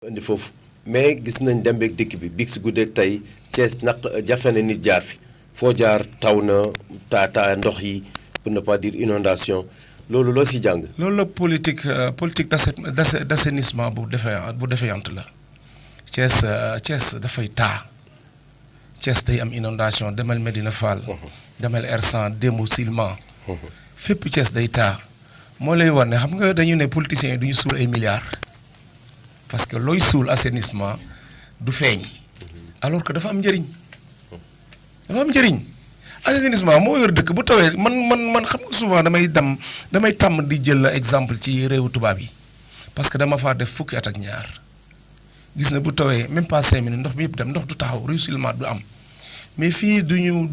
indi foofu mais gis nañ dem beeg dikk bi big si guddeeg tey Thiès naq jafe na nit jaar fi foo jaar taw na taa ndox yi pour ne pas dire inondation loolu loo si jàng. loolu la politique d'assainissement bu défaillante la Thiès dafay taa Thiès day am inondation demal Medina Fall. demal R100 Demba Silema. fépp Thiès day taa moo lay wan ne xam nga dañu ne politiciens yi du ñu suul ay milliards. parce que looy suul assainissement du feeñ alors que dafa am njëriñ assainissement moo yor dëkk bu tawee man xam nga souvent damay tàmm di jël exemple ci réewu tubaab yi parce que dama faa def fukki at ak ñaar gis na bu tawee même pas 5 minutes ndox bi yëpp dem ndox du taxaw ruissellement du am mais fii duñu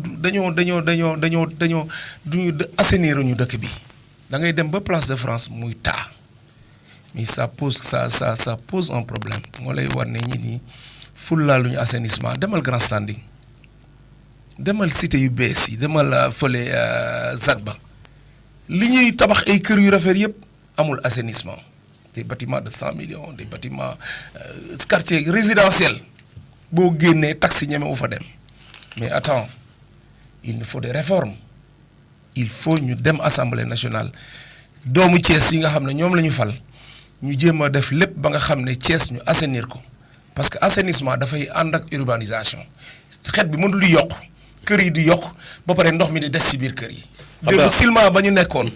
assainir ñu dëkk bi da ngay dem ba Place de France muy taa. mais ça pose un problème moo lay war ne ñi nii fullaaluñu assainissement demal Grand Standing demal cité yu bees yi demal fële Zadba li ñuy tabax ay kër yu rafet yëpp amul assainissement des bâtiments de 100 millions des bâtiments quartier résidentiel boo génnee taxi ñeme u fa dem mais attends il nous faut des réformes il faut ñu dem assemblée nationale doomu Thiès yi nga xam ne ñoom la ñu fal ñu jéem a def lépp ba nga xam ne Thiès ñu assainir ko parce que assainissement dafay ànd ak urbanisation xeet bi mënul di yokk kër yi di yokk ba pare ndox mi di des ci biir kër yi. démb Silema ba ñu nekkoon.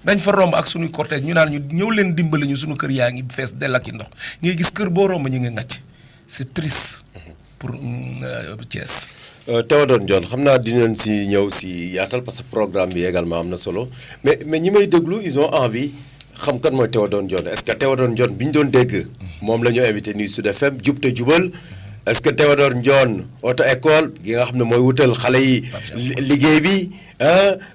dañ fa romb ak suñuy cortège ñu naan ñu ñëw leen dimbali ñu suñu kër yaa ngi fees dell ak i ndox ngay gis kër boo romb ñu ngi ngàcc c'est triste pour Thiès. Théodore Ndione xam naa dinañ si ñëw si yaatal parce que programme bi également am na solo mais ñi may déglu ils ont envie. xam kan mooy Théodore Ndione est-ce que Théodore Ndione bi ñu doon dégg moom la ñu invité nii Sud FM jub te jubal est-ce que Théodore Ndione auto école gi nga xam ne mooy wutal xale yi liggéey bi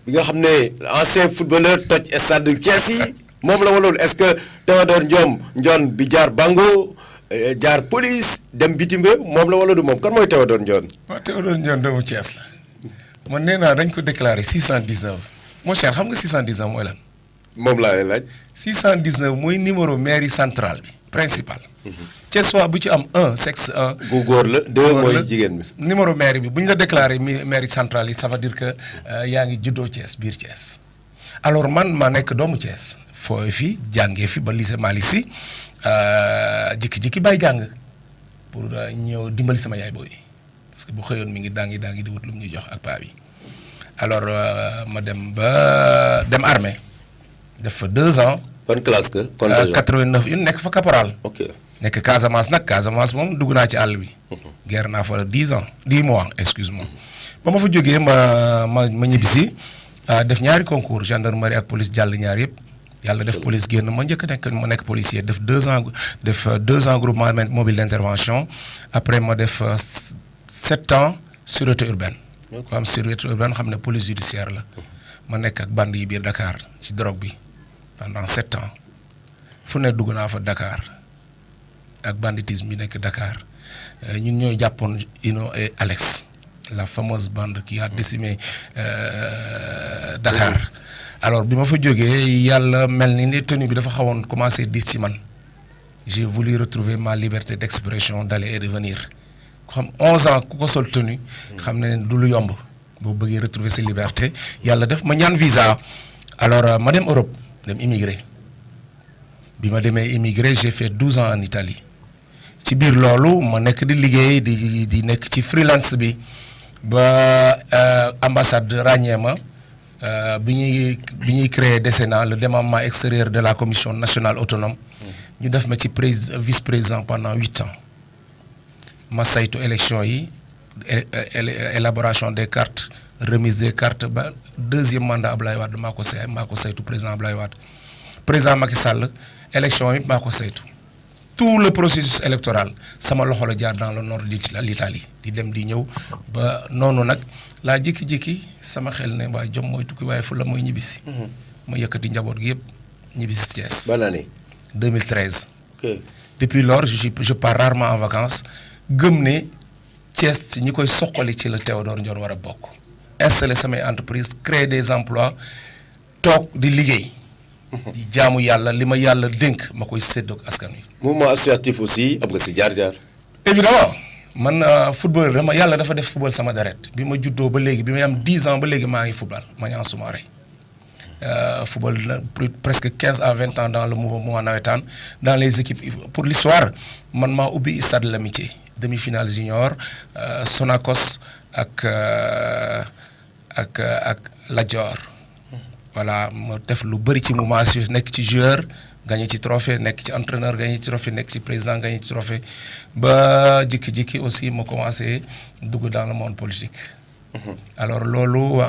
bi nga xam ne ancien footballeur toj stade Thiès yi moom la waloolu est-ce que Théodore Ndione bi jaar Bango jaar police dem bitim réew moom la wala du moom kan mooy Théodore Ndione. waaw Théodore Ndione doomu Thiès la man nee naa dañ ko déclaré 619 mon cher xam nga 619 mooy lan. moom laa lay laaj. 619 mooy numéro mairie centrale bi principal. Thiès waa bu ci am 1 sexe 1. bu góor la 2 mooy jigéen bi. numéro mairie bi bu ñu la déclaré mairie centrale yi ça veut dire que yaa ngi juddoo Thiès biir Thiès. alors man maa nekk doomu Thiès fooy fi jàngee fi ba lycée Malick Sy jikki-jikki bàyyi jàng pour ñëw dimbali sama yaay booy parce que bu xëyoon mi ngi daangi di wut lu mu ñuy jox ak paa bi alors ma dem armée. def fa 2 ans. ban classe que. 89 une nekk fa caporal. ok nekk Casamance nag Casamance moom dugg naa ci àll bi. guerre naa fa 10 mois excuse-moi. ba ma fa jógee ma ñibbisi def ñaari concours gendarmerie ak police jàll ñaar yëpp yàlla def police génn ma njëkk ma nekk policier def 2 ans groupement mobile d'intervention après ma def 7 ans sûreté urbaine. ko am sûreté urbaine xam ne police judiciaire la. ma nekk ak bande yi biir Dakar ci drogue bi. pendant 7 ans fu ne dugg naa fa Dakar ak banditisme bi nekk Dakar ñun ñooy jàppoon Ino et Alex la fameuse bande qui a décimé Dakar alors bi ma fa jógee yàlla mel ni tenue bi dafa xawoon commencé dis ci man j'ai voulu retrouver ma liberté d'expression d'aller et de venir xam 11 ans ku ko sol tenue xam ne du lu yomb boo bëggee retrouver sa liberté yàlla def ma ñaan visa alors ma dem Europe dem immigré bi ma demee immigré j'ai fait 12 ans en Italie ci biir loolu ma nekk di liggéey di nekk ci freelance bi ba ambassade ràññee ma bi ñuy créer décennat le démembrement extérieur de la commission nationale autonome ñu def ma ci vice-président pendant 8 ans ma saytu élection yi élaboration des cartes remise des cartes ba 2e mandat Ablaye Wade maa ko saytu président Ablaye Wade président Macky Sall élection yi maa ko saytu tout le processus électoral sama loxo la jaar dans le nord de l'Italie di dem di ñëw ba noonu nag laa jékki-jékki sama xel ne waaye jom mooy tukki waaye fu la mooy ñibbisi. ma yëkkati njaboot gi yëpp ñibbisi Thiès. ban année. 2013. ok depuis lors je pars rarement en vacances gëm ne Thiès ci ñi koy soqali ci la Théodore Ndione war a bokk. installer samay entreprise créer des emplois toog di liggéey di jaamu yàlla li ma yàlla dénk ma koy séddoog askan wi. mouvement associatif aussi am nga si jaar-jaar. évidemment man football dama yàlla dafa def football sama deret bi ma juddoo ba léegi bi may am 10 ans ba léegi maa ngi football ma ñaan suma rey football presque 15 à 20 ans dans le mouvement navétane dans les équipes pour l'histoire man maa ubbi Stade l'Amitié demi-finale junior Sonacos ak Lat Dior voilà ma def lu bëri ci mouvement nekk ci joueur gagné ci trophée nekk ci entraîneur gagné ci trophée nekk ci président gagné ci trophée ba jikki-jikki aussi ma commencé dugg dans le monde politique. Alors loolu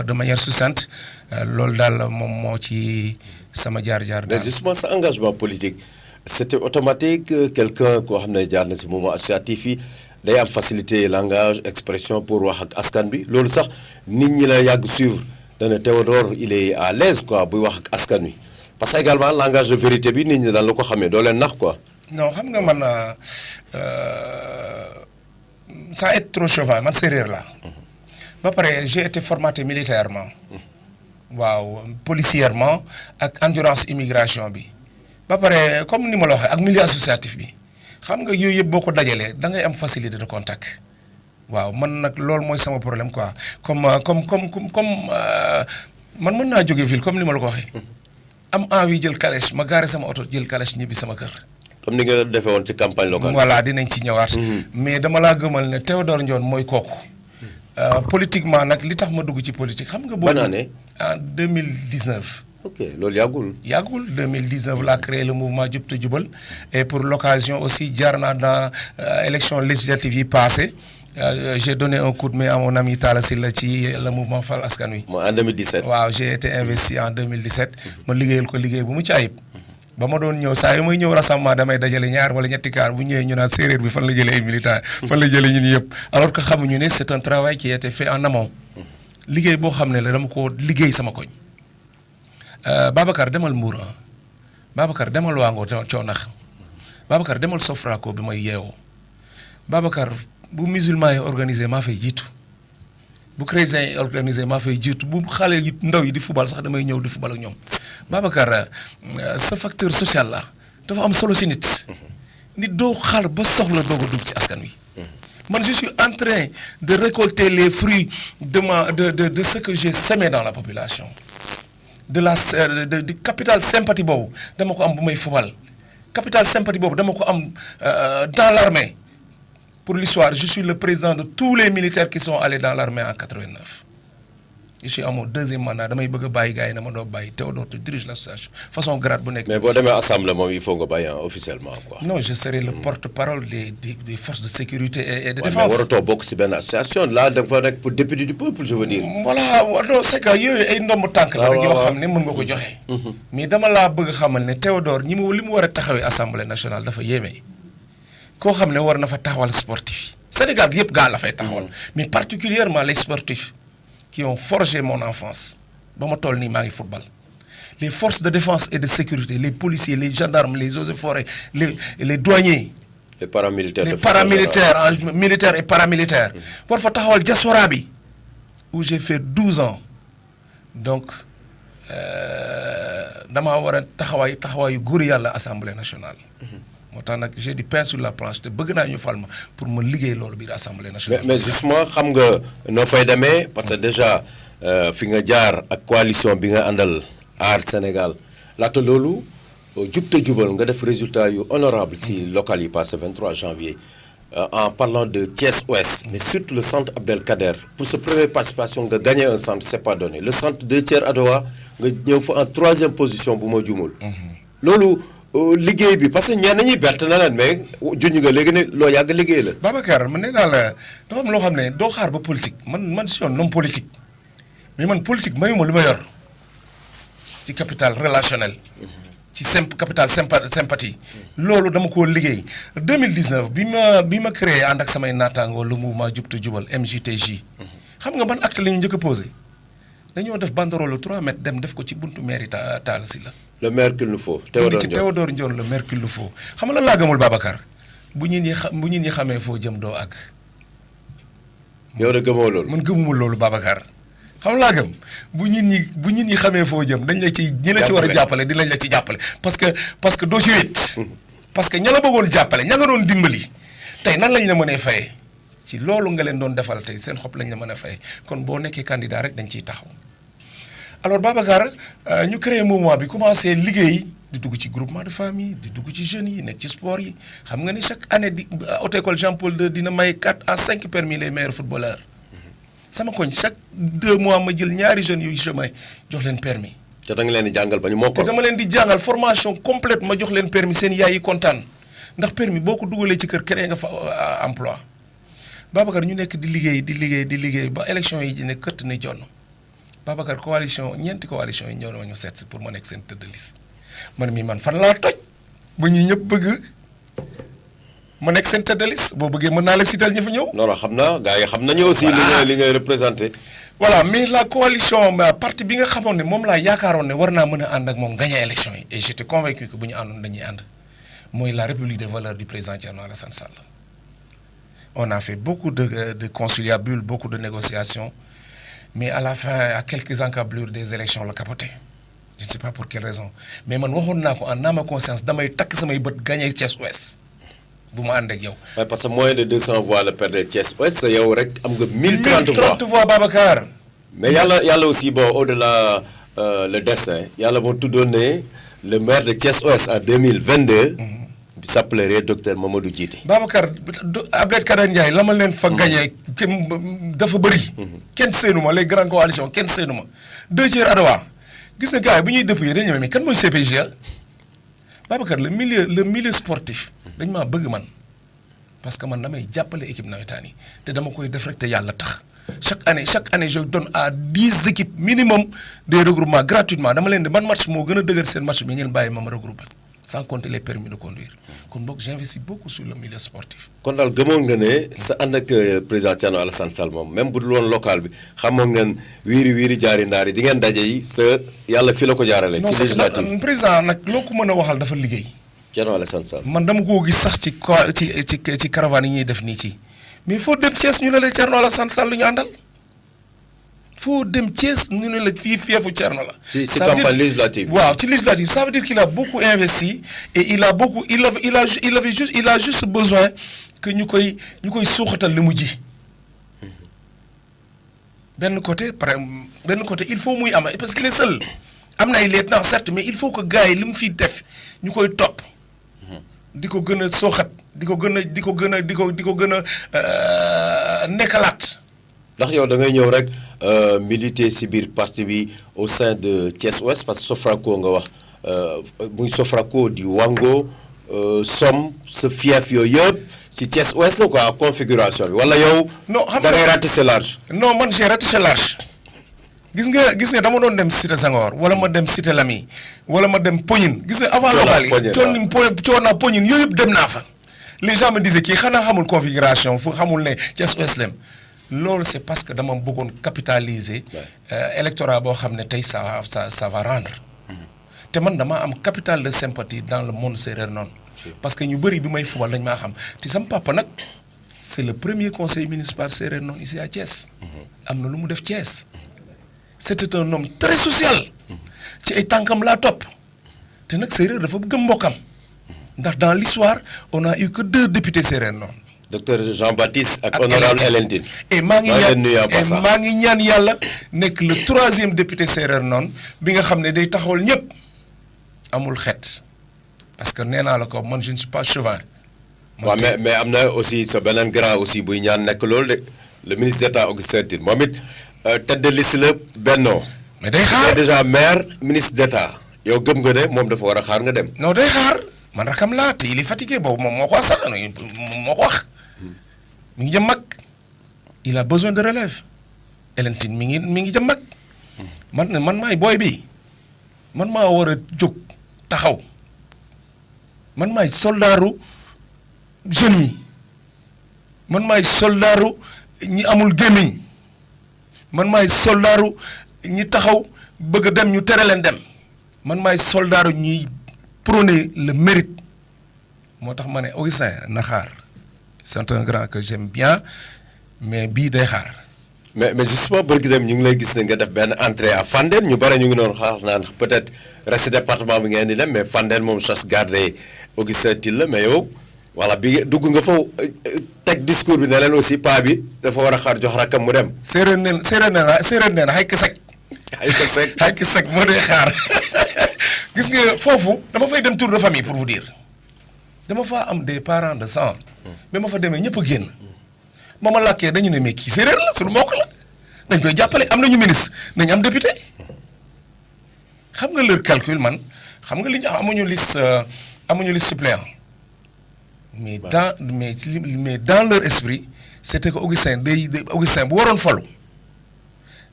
de manière succincte loolu daal moom moo ci sama jaar-jaar. mais justement sa engagement politique c'était automatique quelqu'un koo xam ne jaar na si mouvement associatif yi day am facilité langage expression pour wax ak askan bi loolu sax nit ñi la yàgg suivre dana Théodore il est à l'aise quoi buy wax ak askan wi parce que également langage de vérité bi nit ñi daan la ko xamee doo leen nax quoi. non xam nga man sans être trop chauvin man séeréer la ba pare j'ai été formaté militairement waaw policièrement ak endurance immigration bi ba pare comme ni ma la waxee ak milieu associatif bi xam nga yooyu yëpp boo ko dajalee da ngay am facilité de contact waaw man nag loolu mooy sama problème quoi comme man mën naa jóge ville comme ni ma la ko waxee am envie jël calèche ma gaare sama oto jël calèche ñibbi sama kër. comme ni nga defee woon ci campagne locale. voilà dinañ ci ñëwaat. mais dama laa gëmal ne Théodore Ndione mooy kooku. politiquement nag li tax ma dugg ci politique xam nga. ban année en 2019. ok loolu yàggul. yàggul 2019 laa créé le mouvement Jub te Jubal et pour l'occasion aussi jaar naa dans élection législative yi passé j'ai donné un coup de main à mon ami Talla Sylla ci le mouvement Fal Askan Wi. en 2017. waaw j'ai été investi en 2017. ma liggéeyal ko liggéey bu mucc ayib. ba ma doon ñëw saa yu may ñëw rassemblement damay dajale ñaar wala ñetti kaar bu ñëwee ñu naan séeréer bi fan la jëlee ay militants fan la jëlee ñun yëpp alors que xamuñu ne c'est un travail qui a été fait en amont liggéey boo xam ne la dama ko liggéey sama koñ. Babacar demal Mbour Babacar demal Wango Coonax Babacar demal Sofraco bi may yeewoo Babacar bu musulman yi organisé maa fay jiitu bu chrétien yi organisé maa fay jiitu bu xale yi ndaw yi di football sax damay ñëw di football ak ñoom Babacar sa facteur social la dafa am solo si nit doo xaar ba soxla doog a dugg ci askan wi man je suis en train de récolter les fruits de ce que j'ai semé dans la population du capital sympathie boobu dama ko am bu may football capital sympathie boobu dama ko am dans l'armée. Pour l'histoire, je suis le président de tous les militaires qui sont allés dans l'armée en 89. Je suis à mon deuxième mandat. Je suis bàyyi na ma doo bàyyi Théodore tu diriges l'association façon grade bu nekk. mais boo demee assemblée moom il faut nga bàyyi officiellement quoi. non je serai le porte-parole des forces de sécurité et de défense. mais waratoo bokk ci benn association là dafa nekk pour député du peuple je veux dire. voilà non c'est que yooyu ay ndomb tànk la rek yoo xam ne mën nga ko joxe. mais dama laa bëgg xamal ne Théodore li mu war a taxawee assemblée nationale dafa yéeme. koo xam ne war na fa taxawal sportif yi Sénégal gi yëpp gaa la fay taxawal mais particulièrement les sportifs qui ont forgé mon enfance ba ma toll nii maa ngi football les forces de défense et de sécurité les policiers les gendarmes les eaux et forêts les douaniers. les paramilitaires militaires et paramilitaires. war fa taxawal diaspora bi où j'ai fait 12 ans donc damaa war a taxawaayu góor yàlla assemblée nationale. moo tax nag j'ai du pain sur la planche te bëgg naa ñu fal ma pour ma liggéey loolu biir assemblée nationale. mais justement xam nga noo fay demee parce que déjà fi nga jaar ak coalition bi nga àndal aar Sénégal laata loolu jub te jubal nga def résultat yu honorable si local yi passé 23 janvier en parlant de Thiès Ouest mais surtout le centre Abdelkader pour sa première participation nga gagné un centre c'est pas donné le centre de Thiers Adowa nga ñëw fa en 3e position bu ma jumul loolu. liggéey bi parce que ñenn ñi bett na leen mais junj nga léegi ne loo yàgg liggéey la. Babacar man nee naa la dafa am loo xam ne doo xaar ba politique man je suis un homme politique mais man politique mayuma lu ma yor ci capital relationnel. ci capital sympathie. loolu dama ko liggéey 2019 bi ma créé ànd ak samay naataangoo le mouvement Jub te Jubal MJTJ. xam nga ban acte la ñu njëkk a posé dañoo def banderole 3 mètres dem def ko ci buntu mairie Talla Sylla. le maire qu'il nous faut. Théodore Ndione le maire qu'il nous faut xam nga lan laa gëmul Babacar bu ñit ñi xamee foo jëm doo àgg. yow de gëmoo loolu. man gëmumul loolu Babacar xam laa gëm bu nit ñi xamee foo jëm dañ la ci ñi la ci war a jàppale dinañ la ci jàppale parce que doo ci wét parce que ña la bëggoon jàppale ña nga doon dimbali tey nan lañ la mën a fayee ci loolu nga leen doon defal tey seen xob lañ la mën a fayee kon boo nekkee candidat rek dañ ciy taxaw alors Babacar ñu créé mouvement bi commencé liggéey di dugg ci groupement de famille di dugg ci jeunes yi nekk ci sport yi xam nga ni chaque année di haute école Jean-Paul II dina may 4 à 5 permis les meilleurs footballeurs sama koñ chaque 2 mois ma jël ñaari jeunes yu chemin jox leen permis te da nga leen di jàngal ba ñu mokkal. te dama leen di jàngal formation complète ma jox leen permis seen yaay yi kontaan ndax permis boo ko dugalee ci kër créé nga fa emploi Babacar ñu nekk di liggéey ba élection yi di ne këtt ne jonn Babacar ñeenti coalition yi ñëw na ma ñu seet si pour ma nekk seen tête de liste man fan laa toj ba ñuy ñëpp bëgg ma nekk seen tête de liste boo bëggee mën naa la sital ñu fi ñëw. non xam naa gars yi xam nañu aussi. li ngay représenté. voilà mais la coalition parti bi nga xamoon ne moom laa yaakaaroon ne war naa mën a ànd ak moom gagné élection yi et j'étais convaincu que bu ñu àndoon dañuy ànd mooy la République des valeurs du président Thierno Alassane Sall. On a fait beaucoup de conciliabules, beaucoup de négociations, mais à la fin, à quelques encablures des élections, le capoté. Je ne sais pas pour quelle raison. Mais man waxoon naa ko en âme et conscience damay takk samay bët gagné Thiès Ouest bu ma ànd ak yow. parce que moins de 200 voix la perdre Thiès Ouest sa yow rek am nga 1030 voix 1030 voix Babacar. mais yàlla aussi bon au-delà le destin yàlla moo tuddoon ne le maire de Thiès Ouest en 2022. bi s'appellerait docteur Mamadou Djité. Babacar Abdoulaye Kader Ndiaye la ma leen fa gagné dafa bëri. kenn seenu ma les grandes coalitions kenn seenu ma 2 tiers Adowa gis nga gars yi bu ñuy dépouiller dañu ne mais kan mooy CPGA Babacar le milieu sportif dañ maa bëgg man parce que man damay jàppale équipe nawetaan yi te dama koy def rek te yàlla tax chaque année je donne à 10 équipes minimum des regroupements gratuitement dama leen di ban match moo gën a dëgër seen match bi ngeen bàyyi ma regroupé sans compter les permis de conduire kon boog j'investis beaucoup sur le milieu sportif. kon daal gëmoon nga ne sa ànd ak président Thierno Alassane Sall moom même bu dul woon local bi xamoon ngeen wiiri jaari ndaari di ngeen daje yi sa yàlla fi la ko jaarale. si législative non président nag loo ko mën a waxal dafa liggéey. Thierno Alassane Sall. man dama koo gis sax ci caravane yi ñuy def nii ci mais foo dem Thiès ñu ne la Thierno Alassane Sall ñu àndal. foo dem Thiès ñu ne la fii feefu Thierno la. ci campagne législative. waaw ci législative ça veut dire qu'il a beaucoup investi et il a juste besoin que ñu koy suuxatal li mu ji. benn côté il faut muy am parce qu'il est seul am na ay lieutenant certes mais il faut que gars yi li mu fiy def ñu koy topp. di ko gën a sooxat di ko gën a nekkalaat. ndax yow da ngay ñëw rek militer ci biir parti bi au sein de Thiès Ouest parce que Sofraco nga wax muy Sofraco di Wango Somme sa fief yooyu yëpp ci Thiès Ouest la quoi configuration bi wala yow. non xam da ngay ratisser large. non man j'ai ratissé large gis nga dama doon dem Cité Senghor wala ma dem Cité Lamy wala ma dem Pognine gis nga avant local yi coona Pognine yooyu yëpp dem naa fa. les gens me disaient kii xanaa xamul configuration fu xamul ne Thiès Ouest lem loolu c'est parce que dama bëggoon capitaliser électorat boo xam ne tey ça va rendre te man dama am capital de sympathie dans le monde séeréer noonu parce que ñu bëri bi may fubal dañ maa xam te sama papa nag c'est le premier conseil municipal séeréer noonu ici à Thiès am na lu mu def Thiès c'était un homme très social ci ay tànkam laa topp te nag séeréer dafa gëm mbokkam ndax dans l'histoire on a eu que 2 députés séeréer noonu docteur Jean-Baptiste ak honorable Hélène Tine. et maa ngi ñaan yàlla nekk le 3e député séeréer noonu bi nga xam ne day taxawal ñëpp amul xeet parce que nee naa la ko man je ne suis pas chauvin. waaw mais am na aussi sa beneen grand aussi buy ñaan nekk loolu de le ministre d'État Augustin Tine moom it tête de liste la Benno. mais day xaar déjà maire ministre d'État yow gëm nga ne moom dafa war a xaar nga dem. non day xaar man rakam laa te il est fatigué boobu moom moo ko wax sax moo ko wax. mi ngi jëm mag il a besoin de relève Hélène Tine mi ngi jëm mag man maay booy bi man maa war a jóg taxaw man maay soldaaru jeunes yi man maay soldaaru ñi amul gémmiñ man maay soldaaru ñi taxaw bëgg a dem ñu tere leen dem man maay soldaaru ñuy prôner le mérite moo tax ma ne Augustin na xaar c'est un grand que j'aime bien mais bii day xaar. mais justement bërki dem ñu ngi lay gis ne nga def benn entrée à Fandène ñu bare ñu ngi doon xaar naan peut-être reste département bi ngeen di dem mais Fandène moom chasse gardée Augustin Tine la mais yow voilà bi dugg nga fa teg discours bi ne leen aussi paa bi dafa war a xaar jox rakkam mu dem. séeréer nee na xay ka sec. xay ka sec moo dee xaar gis nga foofu dama fay dem tour de famille pour vous dire dama faa am des parents de sang. mais ma fa demee ñëpp a génn. ba ma làkkee dañu ne mais kii séeréer la suñu mbokk la dañ koy jàppale am nañu ministre nañ am député xam nga leur calcul man xam nga li ñu amuñu liste suppléant mais dans leur esprit c'était que Augustin Augustin bu waroon falu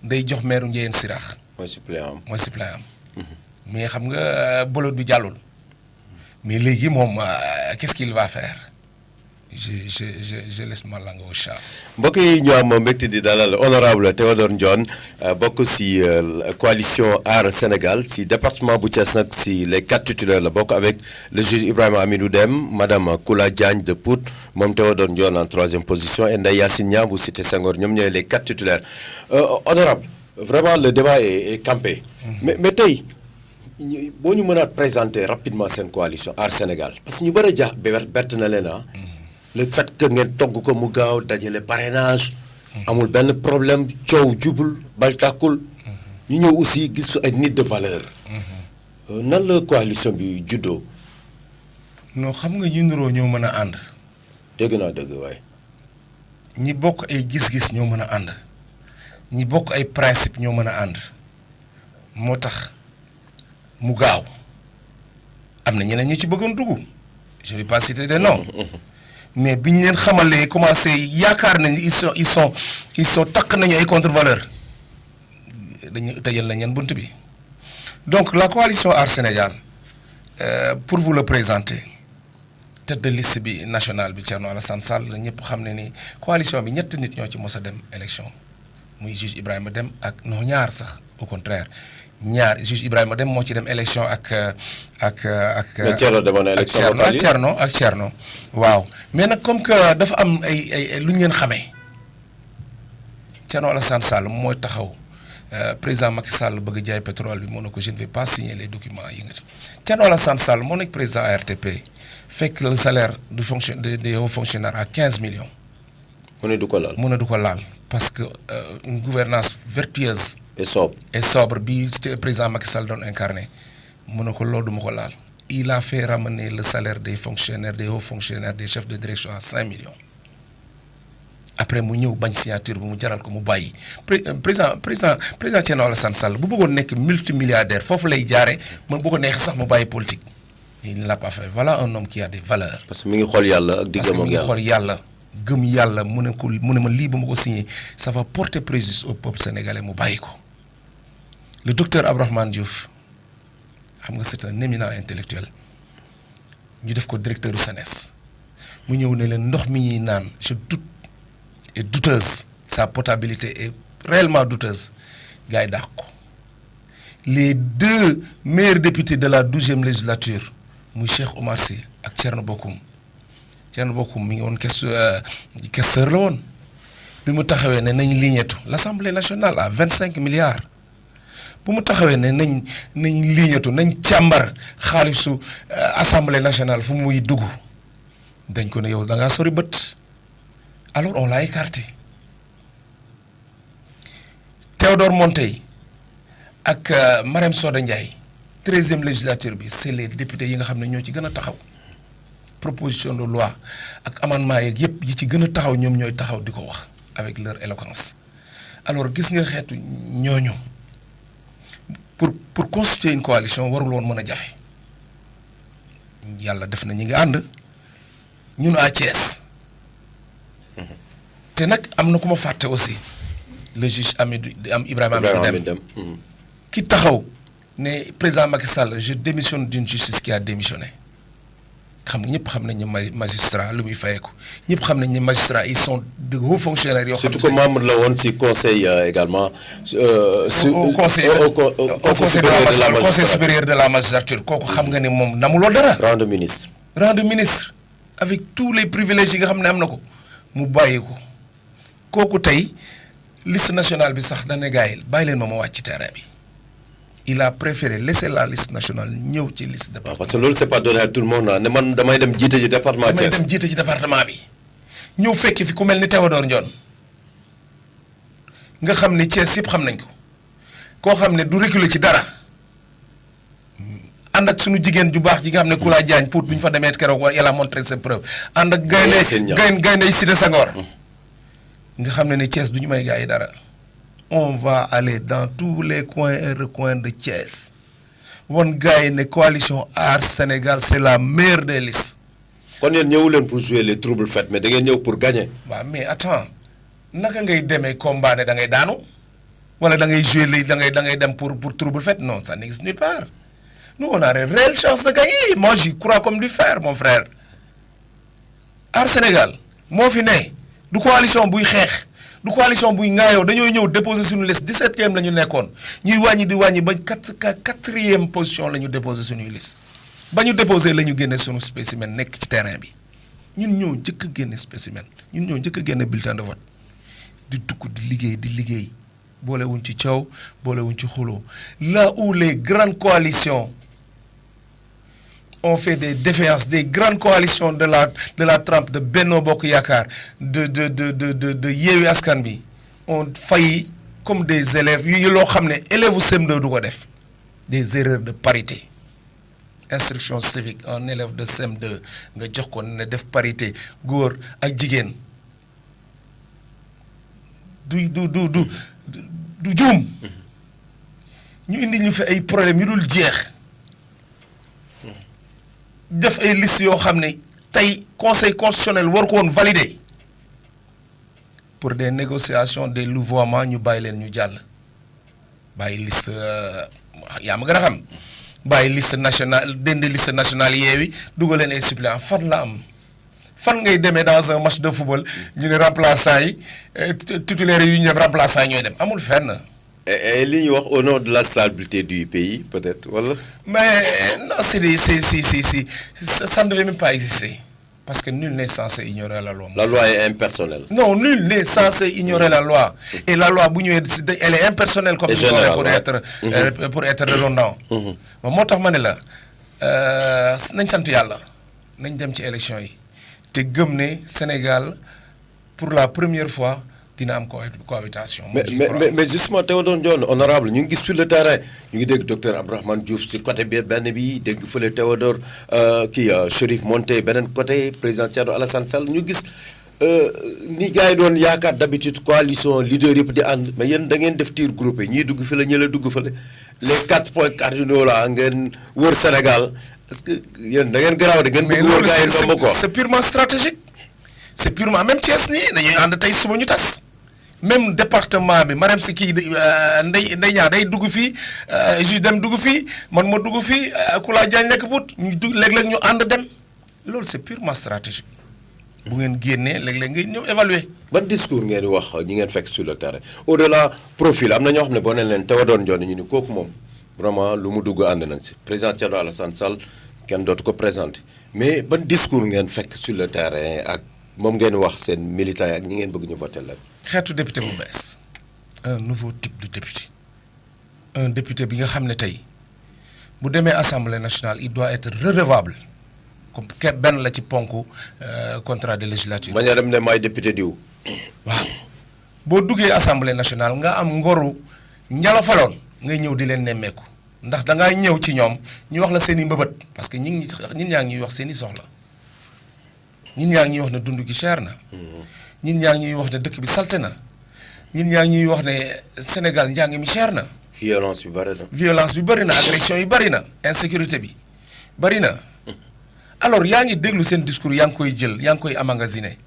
day jox maire Ndiéyène Sirakh mooy suppléant am mais xam nga bolot bi jàllul mais léegi moom qu'est-ce qu'il va faire je laisse ma langue au chat. mbokk yi ñu am mbégte di dalal honorable Théodore Ndione bokk si coalition Aar Sénégal si département bu Thiès nag si les 4 titulaires la bokk avec le juge Ibrahima Amidou Dème madame Koula Diagne de Pout moom Théodore Ndione en 3e position et Ndeye Yacine Niang bu Cité Senghor ñoom ñooy les 4 titulaires honorable vraiment le débat est campé. mais tey boo ñu mën a présenter rapidement seen coalition Aar Sénégal parce que ñu bëri bett na leen le fait que ngeen togg ko mu gaaw dajale parrainage amul benn problème coow jubul bal tàkkul ñu ñëw aussi gis ay nit de valeur nan la coalition bi juddoo. non xam nga ñu niroo ñoo mën a ànd. dégg naa dëgg waaye. ñi bokk ay gis-gis ñoo mën a ànd ñi bokk ay principe ñoo mën a ànd moo tax mu gaaw am na ñeneen ñu ci bëggoon dugg je vais pas citer des noms. mais bi ñu leen xamalee commencé yaakaar nañ ils sont takk nañu ay contre-valeur dañu tëjal la ñeen bunt bi donc la coalition Aar Sénégal pour vous le présenter tête de liste bi nationale bi Thierno Alassane Sall ñëpp xam ne ni coalition bi ñetti nit ñoo ci mos a dem élection muy juge Ibrahima Dème ak non ñaar sax au contraire ñaar juge Ibrahima Dème moo ci dem élection ak. mais Thierno demoon na élection ak Thierno waaw mais nag comme que dafa am ay lu ñu leen xamee Thierno Alassane Sall mooy taxaw président Macky Sall bëgg jaay pétrole bi moo ne ko je ne vais pas signer les documents yi nga Thierno Alassane Sall moo nekk président ARTP fekk le salaire des hauts fonctionnaires à 15 millions. mu ne du ko laal parce que une gouvernance vertueuse et sobre bi président Macky Sall doon incarné mu ne ko loolu duma ko laal. il a fait ramener le salaire des fonctionnaires des hauts fonctionnaires des chefs de direction à 5 millions après mu ñëw bañ signature bi mu jaral ko mu bàyyi président Thierno Alassane Sall bu bëggoon nekk multimilliardaire foofu lay jaare man bu ko neexee sax mu bàyyi politique il ne l'a pas fait voilà un homme qui a des valeurs. parce que mi ngi xool yàlla ak diggam ak yàlla parce que mi ngi xool yàlla gëm yàlla mu ne ma lii ba ma ko signé ça va porter préjudice au peuple sénégalais mu bàyyi ko le docteur Abdourahmane Diouf xam nga c'est un éminent intellectuel ñu def ko directeur du SENES mu ñëw ne leen ndox mi ñuy naan je doute est douteuse sa potabilité est réellement douteuse gars yi dàq ko les 2 meilleurs députés de la 12e législature muy Cheikh Omar Sy ak Thierno Bocoum mi ngi woon questeur la woon bi mu taxawee ne nañ lignetu l'Assemblée nationale à 25 milliards bu mu taxawee ne nañ lignetu nañ càmbar xaalisu Assemblée nationale fu muy dugg dañ ko ne yow da ngaa sori bët alors on l'a écarté Théodore Monteil ak Marème Soda Ndiaye 13e législature bi c'est les députés yi nga xam ne ñoo ci gën a taxaw proposition de loi ak amendement yeeg yëpp yi ci gën a taxaw ñoom ñooy taxaw di ko wax avec leur éloquence alors gis nga xeetu ñooñu pour constituer une coalition warul woon mën a jafe yàlla def na ñi nga ànd ñun à Thiès te nag am na ku ma fàtte aussi le juge Ibrahima Amidou Dème ki taxaw ne président Macky Sall je démissionne d'une justice qui a démissionné xam nga ñëpp xam nañ ne magistrat lu muy fayeeku ñëpp xam nañ ne magistrat ils sont de hauts fonctionnaires yoo xam surtout que membre la woon ci conseil également. au conseil supérieur de la magistrature kooku xam nga ne moom namuloo dara. rang de ministre avec tous les privilèges yi nga xam ne am na ko mu bàyyi ko kooku tey liste nationale bi sax dana gars yi bàyyi leen ma wàcc ci terrain bi il a préféré laisser la liste nationale ñëw ci liste département. parce que loolu c'est pas donné à tout le monde ne man damay dem jiite ci département Thiès. damay dem jiite ci département bi ñëw fekk fi ku mel ni Théodore Ndione nga xam ne Thiès yëpp xam nañ ko koo xam ne du reculer ci dara ànd ak suñu jigéen ju baax ji nga xam ne Koula Diagne pour bu ñu fa demee keroog elle a montré ses preuves ànd ak gaynde Cité Senghor nga xam ne Thiès du ñu may gars yi dara. On va aller dans tous les coins et recoins de Thiès. Won gars yi ne coalition Aar Sénégal c'est la meilleure des listes. kon yéen ñëwu leen pour jouer les troubles faits mais da ngeen ñëw pour gagner. waaw mais attends naka ngay demee combat ne da ngay daanu wala da ngay jouer li da ngay dem pour trouble faits non ça n'existe nulle part. Nous on a une réelle chance de gagner moi j'y crois comme du fer mon frère. Aar Sénégal moo fi ne du coalition buy xeex. du coalition buy ŋaayoo dañoo ñëw déposer suñu liste 17e la ñu nekkoon ñuy wàññi di wàññi ba 4e position la ñu déposer suñuy liste ba ñu déposer la ñu génne suñu spécimen nekk ci terrain bi ñun ñoo njëkk a génne spécimen ñun ñoo njëkk a génne bulletin de vote di dugg di liggéey boolewuñ ci coow boolewuñ ci xuloo là où les grandes coalitions ont fait des défaillances des grandes coalitions de la trempe de Benno Bokk Yaakaar de Yewwi Askan Wi ont failli comme des élèves yu loo xam ne élèves u CM2 du ko def des erreurs de parité instruction civique un élève de CM2 nga jox ko ne def parité góor ak jigéen du juum ñu indi ñu fi ay problèmes yu dul jeex def ay liste yoo xam ne tey conseil constitutionnel war ko woon valider pour des négociations des louvoiements ñu bàyyi leen ñu jàll bàyyi liste yaa ma gën a xam bàyyi liste nationale dindi liste nationale Yewwi dugal leen ay suppléants fan la am fan ngay demee dans un match de football ñu ne remplaçant yi titulaires yi ñu ne remplaçant yi ñooy dem amul fenn. et li ñuy wax au nom de la stabilité du pays peut-être wala. mais non ça ne devait même pas exister parce que nul n'est censé ignorer la loi. La loi est impersonnelle. Non, nul n'est censé ignorer la loi. Et la loi bu ñëwee elle est impersonnelle comme pour être redondant. moo tax ma ne la nañ sant yàlla nañ dem ci élection yi te gëm ne Sénégal pour la première fois. dina am cohabitation. mais justement Théodore Ndione honorable ñu ngi gis sur le terrain ñu ngi dégg docteur Abdourahmane Diouf si côté bi benn bi dégg fële Théodore Chérif Monté beneen côté président Thierno Alassane Sall ñu gis ni gars yi doon yaakaar d'habitude coalition leader yëpp di ànd mais yéen da ngeen def tir groupé ñii dugg fële ñële dugg fële les 4 points cardinaux là ngeen wër Sénégal est-ce que yéen da ngeen garaaw de ngeen bëgg wër gars yi ndomb quoi. c'est purement stratégique c'est purement même Thiès nii dañuy ànd tey suba ñu tas. même département bi Marème si kii ndey ñaa day dugg fii juge dem dugg fii man ma dugg fii Koula Diagne nekk Pout ñu dugg léeg-léeg ñu ànd dem loolu c'est purement stratégique bu ngeen génnee léeg-léeg ngay ñëw évaluer. ban discours ngeen di wax ñi ngeen fekk sur le terrain au-delà profil am na ñoo xam ne boo nee leen Théodore Ndione ñu ni kooku moom vraiment lu mu dugg ànd nañ si président Thierno Alassane Sall kenn dootu ko présenté mais ban discours ngeen fekk sur le terrain ak moom ngeen wax seen militants yi ak ñi ngeen bëgg ñu voté la. xeetu député bu bees un nouveau type de député un député bi nga xam ne tey bu demee assemblée nationale il doit être redevable comme benn la ci ponk contrat de législature. ma ñu dem ne maay député diw. waaw boo duggee assemblée nationale nga am ngoru njalafaloon ngay ñëw di leen nemmeeku ndax da ngaa ñëw ci ñoom ñu wax la seen i mbëbët parce que ñin ñaa ngi ñuy wax seen i soxla ñin ñaa ngi ñuy wax ne dund gi cher na. ñin ñaa ngi ñuy wax ne dëkk bi salte na ñin ñaa ngi ñuy wax ne Sénégal njàng mi cher na. violence bi bëri na. violence bi bëri na agression yi bëri na insécurité bi bëri na alors yaa ngi déglu seen discours yaa ngi koy jël yaa ngi koy amagasiné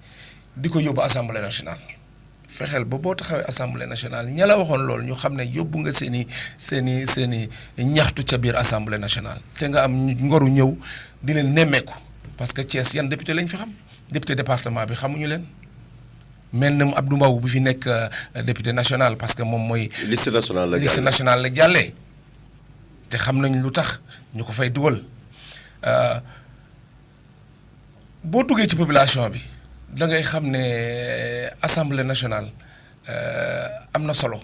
di ko yóbbu assemblée nationale fexeel ba boo taxawee assemblée nationale ña la waxoon loolu ñu xam ne yóbbu nga seen i ñaxtu ca biir assemblée nationale te nga am ngoru ñëw di leen nemmeeku parce que Thiès yan député lañ fi xam député département bi xamuñu leen. mel na Abdou Mbow bu fi nekk député national parce que moom mooy. liste nationale la jàllee te xam nañ lu tax ñu ko fay dugal boo duggee ci population bi da ngay xam ne assemblée nationale am na solo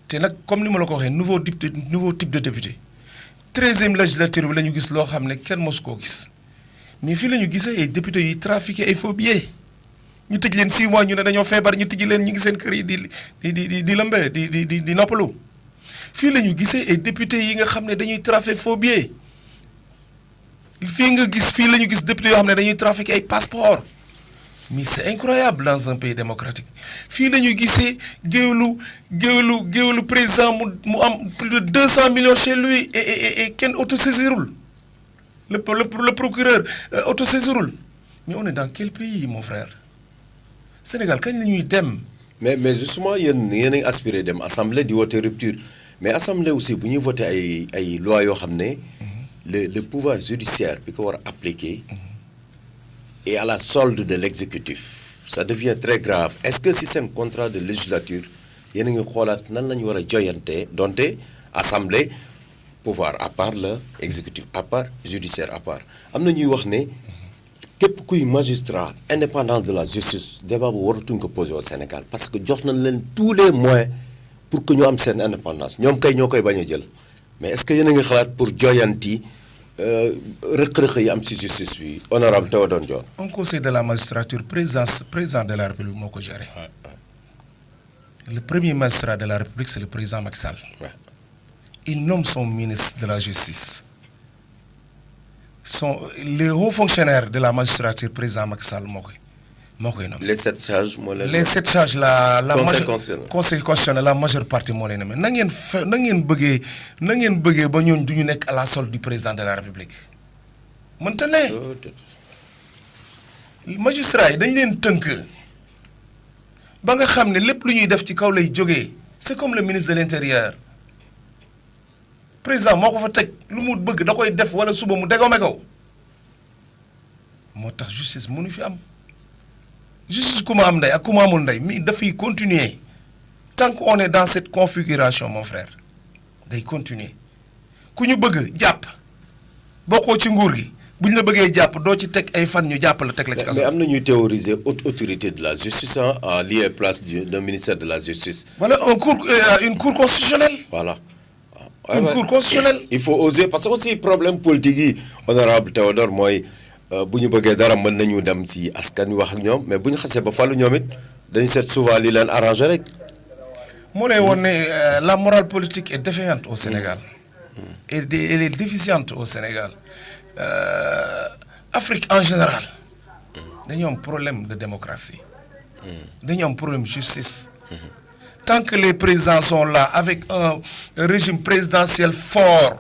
te nag comme ni ma la ko waxee nouveau type de député 13e législature bi la ñu gis loo xam ne kenn mosu koo gis mais fii la ñu gisee ay députés yuy trafiqué ay faux billets ñu tëj leen 6 mois ñu ne dañoo feebar ñu tijji leen ñu ngi seen kër yi di lëmbe di noppalu fii la ñu gisee ay députés yi nga xam ne dañuy trafiqué faux billets fii la ñu gis députés yoo xam ne dañuy trafiqué ay passeport mais c'est incroyable dans un pays démocratique fii la ñu gisee géwélu président mu am plus de 200 millions chez lui et kenn autosaisirul le procureur autosaisirul mais on est dans quel pays mon frère Sénégal kañ la ñuy dem. mais justement yéen a ngi aspiré dem assemblée di voter rupture mais assemblée aussi bu ñuy voter ay lois yoo xam ne. le pouvoir judiciaire bi ko war a appliquer. et à la solde de l'exécutif ça devient très grave est-ce que si seen contrat de législature yéen a ngi xoolaat nan la ñu war a joyantee donte assemblée pouvoir à part la exécutif à part judiciaire à part am na ñuy wax ne képp kuy magistrat indépendant de la justice débat bu waratuñ ko poser au Sénégal parce que jox nañ leen tous les moyens pour que ñu am seen indépendance ñoom kay ñoo koy bañ a jël mais est-ce que yéen a ngi xalaat pour joyanti rëq-rëq yi am ci justice bi honorable Théodore Ndione. un conseil de la magistrature président de la République moo ko géré. Le premier magistrat de la République c'est le président Macky Sall. Il nomme son ministre de la justice. Les hauts fonctionnaires de la magistrature président Macky Sall moo koy nommé. les 7 sages moo leen. les 7 sages conseil constitutionnel la majeure partie moo leen nommé na ngeen bëggee ba ñooñu du ñu nekk à la solde du président de la République mënta ne. magistrat yi dañ leen tënk ba nga xam ne lépp lu ñuy def ci kaw lay jógee c'est comme le ministre de l'intérieur président moo ko fa teg lu mu bëgg da koy def wala suba mu déggoome kaw moo tax justice mënu fi am. justice ku ma am ndey ak ku ma amul ndey mi dafay continuer tant qu'on est dans cette configuration mon frère day continuer ku ñu bëgg jàpp bokkoo ci nguur gi bu ñu la bëggee jàpp doo ci teg ay fan ñu jàpp la teg la ci kaso. mais am na ñuy théoriser haute autorité de la justice en lieu et place d'un ministère de la justice. voilà une cour constitutionnelle. voilà. une cour constitutionnelle. il faut oser parce que aussi problème politique yi honorable Théodore mooy. bu ñu bëggee dara mën nañu dem ci askan wi wax ak ñoom mais bu ñu xasee ba fàllu ñoom it dañu seet souvent li leen arrangé rek. moo lay woon ne la morale politique est défaillante au Sénégal. elle est déficiente au Sénégal. Afrique en général. dañu am problème de démocratie. dañu am problème justice. tant que les présidents sont là avec un régime présidentiel fort.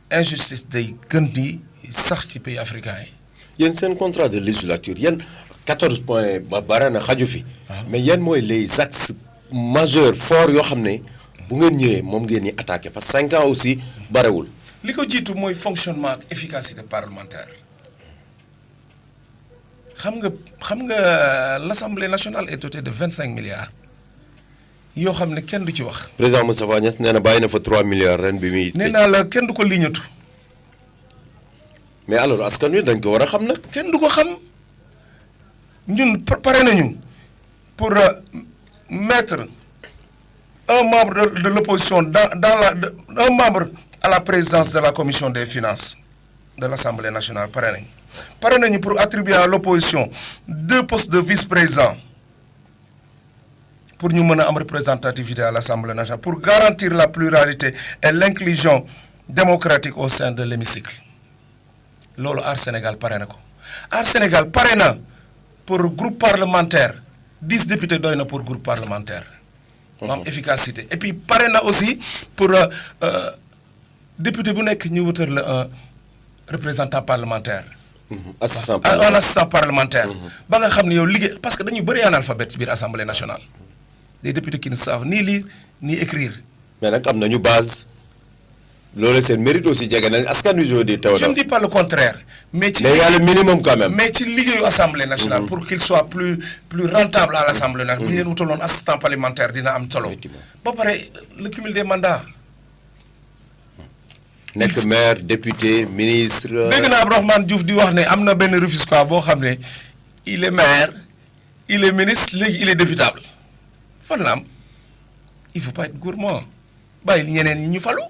injustice day gën di sax ci pays africain yi. yéen seen contrat de législature yéen 14 points ba bare na xaju fi. mais yan mooy les axes majeurs forts yoo xam ne bu ngeen ñëwee moom ngeen di attaqué parce que 5 ans aussi barewul. li ko jiitu mooy fonctionnement ak efficacité parlementaire xam nga l'Assemblée nationale est dotée de 25 milliards yoo xam ne kenn du ci wax. président Moustapha Niasse nee na bàyyi na fa 3 milliards ren bi muy. nee naa la kenn du ko liñatu. mais alors askan wi dañ ko war a xam nag. kenn du ko xam ñun pare nañu pour mettre un membre de l'opposition un membre à la présidence de la commission des finances de l'Assemblée nationale pare nañu pour attribuer à l'opposition 2 postes de vice-président pour ñu mën a am représentativité à l'Assemblée nationale pour garantir la pluralité et l'inclusion démocratique au sein de l'hémicycle. loolu Aar Sénégal pare na ko Aar Sénégal pare na pour groupe parlementaire 10 députés doy na pour groupe parlementaire. mu am efficacité et puis pare na aussi pour député bu nekk ñu wutal la un représentant parlementaire. un assistant parlementaire. ba nga xam ne yow liggéey parce que dañuy bëri analphabète ci biir Assemblée nationale. des députés qui ne savent ni lire ni écrire. mais nag am nañu base. loolu seen mérite aussi jege nañ askan wi di taw. je ne dis pas le contraire. mais il y a le minimum quand même. mais ci liggéeyu Assemblée nationale. pour qu'il soit plus rentable à l'Assemblée nationale. bu ñu leen wutaloon assistant parlementaire dina am solo. ba pare le cumul des mandats. nekk maire député ministre. dégg naa Abdourahmane Diouf di wax ne am na benn Rufisquois boo xam ne il est maire il est ministre léegi il est députable fan la am il faut pas être gourmand bàyyi ñeneen ñi ñu falu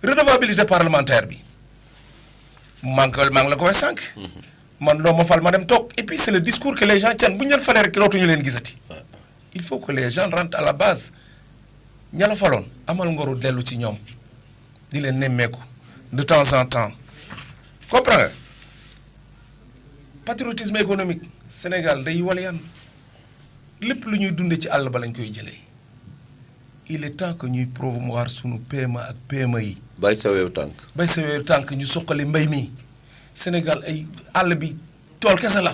redevabilité parlementaire bi maa ngi la ko wax sànq. man loo ma fal ma dem toog et puis c'est le discours que les gens tiennent bu ñu leen falee rek dootuñu leen gisati. il faut que les gens rentrent à la base ña la faloon amal ngoru dellu ci ñoom di leen nemmeeku de temps en temps comprends nga patriotisme économique Sénégal day walyaan lépp lu ñuy dundee ci àll ba lañ koy jëlee il est temps que ñuy promouvoir sunu PME ak PME yi. bay sa weewu tànk. bay sa weewu tànk ñu suqali mbay mi Sénégal ay àll bi tool kese la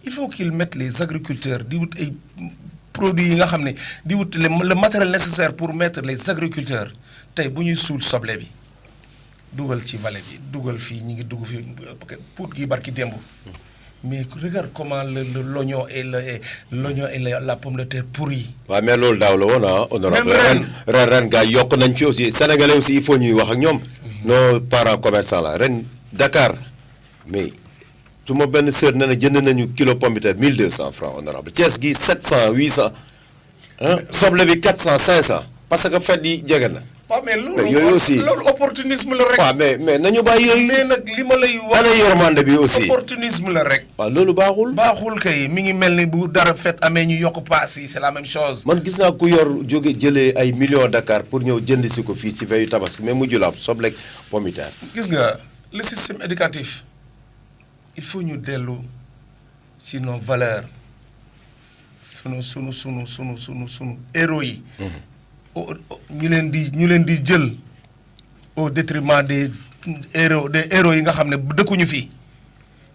il faut qu'ils mettent les agriculteurs di wut ay produits yi nga xam ne di wut le matériel nécessaire pour mettre les agriculteurs tey bu ñuy suul soble bi dugal ci vallée bi dugal fii ñi ngi dugg fii pour gi barki démb mais regarde comment l'oignon et la pomme de terre pourrie. waaw mais loolu daaw la woon ah. honorable ren gars yokk nañ fi aussi sénégalais aussi il faut ñuy wax ak ñoom. nos parents commerçants la ren Dakar mais su ma benn sœur nee na jënd nañu kilo pomme de terre 1200 francs honorable Thiès gi 700 800 ah soble bi 400 500 parce que fête yi jege na. waaw mais yooyu aussi loolu opportunisme la rek. waaw mais nañu bàyyi yooyu. mais nag li ma lay wax. ana yërmande bi aussi opportunisme la rek. waaw loolu baaxul. baaxul kay mi ngi mel ni bu dara fête amee ñu yokk paas yi c'est la même chose. man gis naa ku yor jóge jëlee ay millions Dakar pour ñëw jënd si ko fii si veyu tabaski mais mujj la am sobleeg pomme de terre. gis nga le système éducatif il faut ñu dellu si nos valeurs sunu héros yi. ñu leen di jël au détriment des héros yi nga xam ne dëkkuñu fi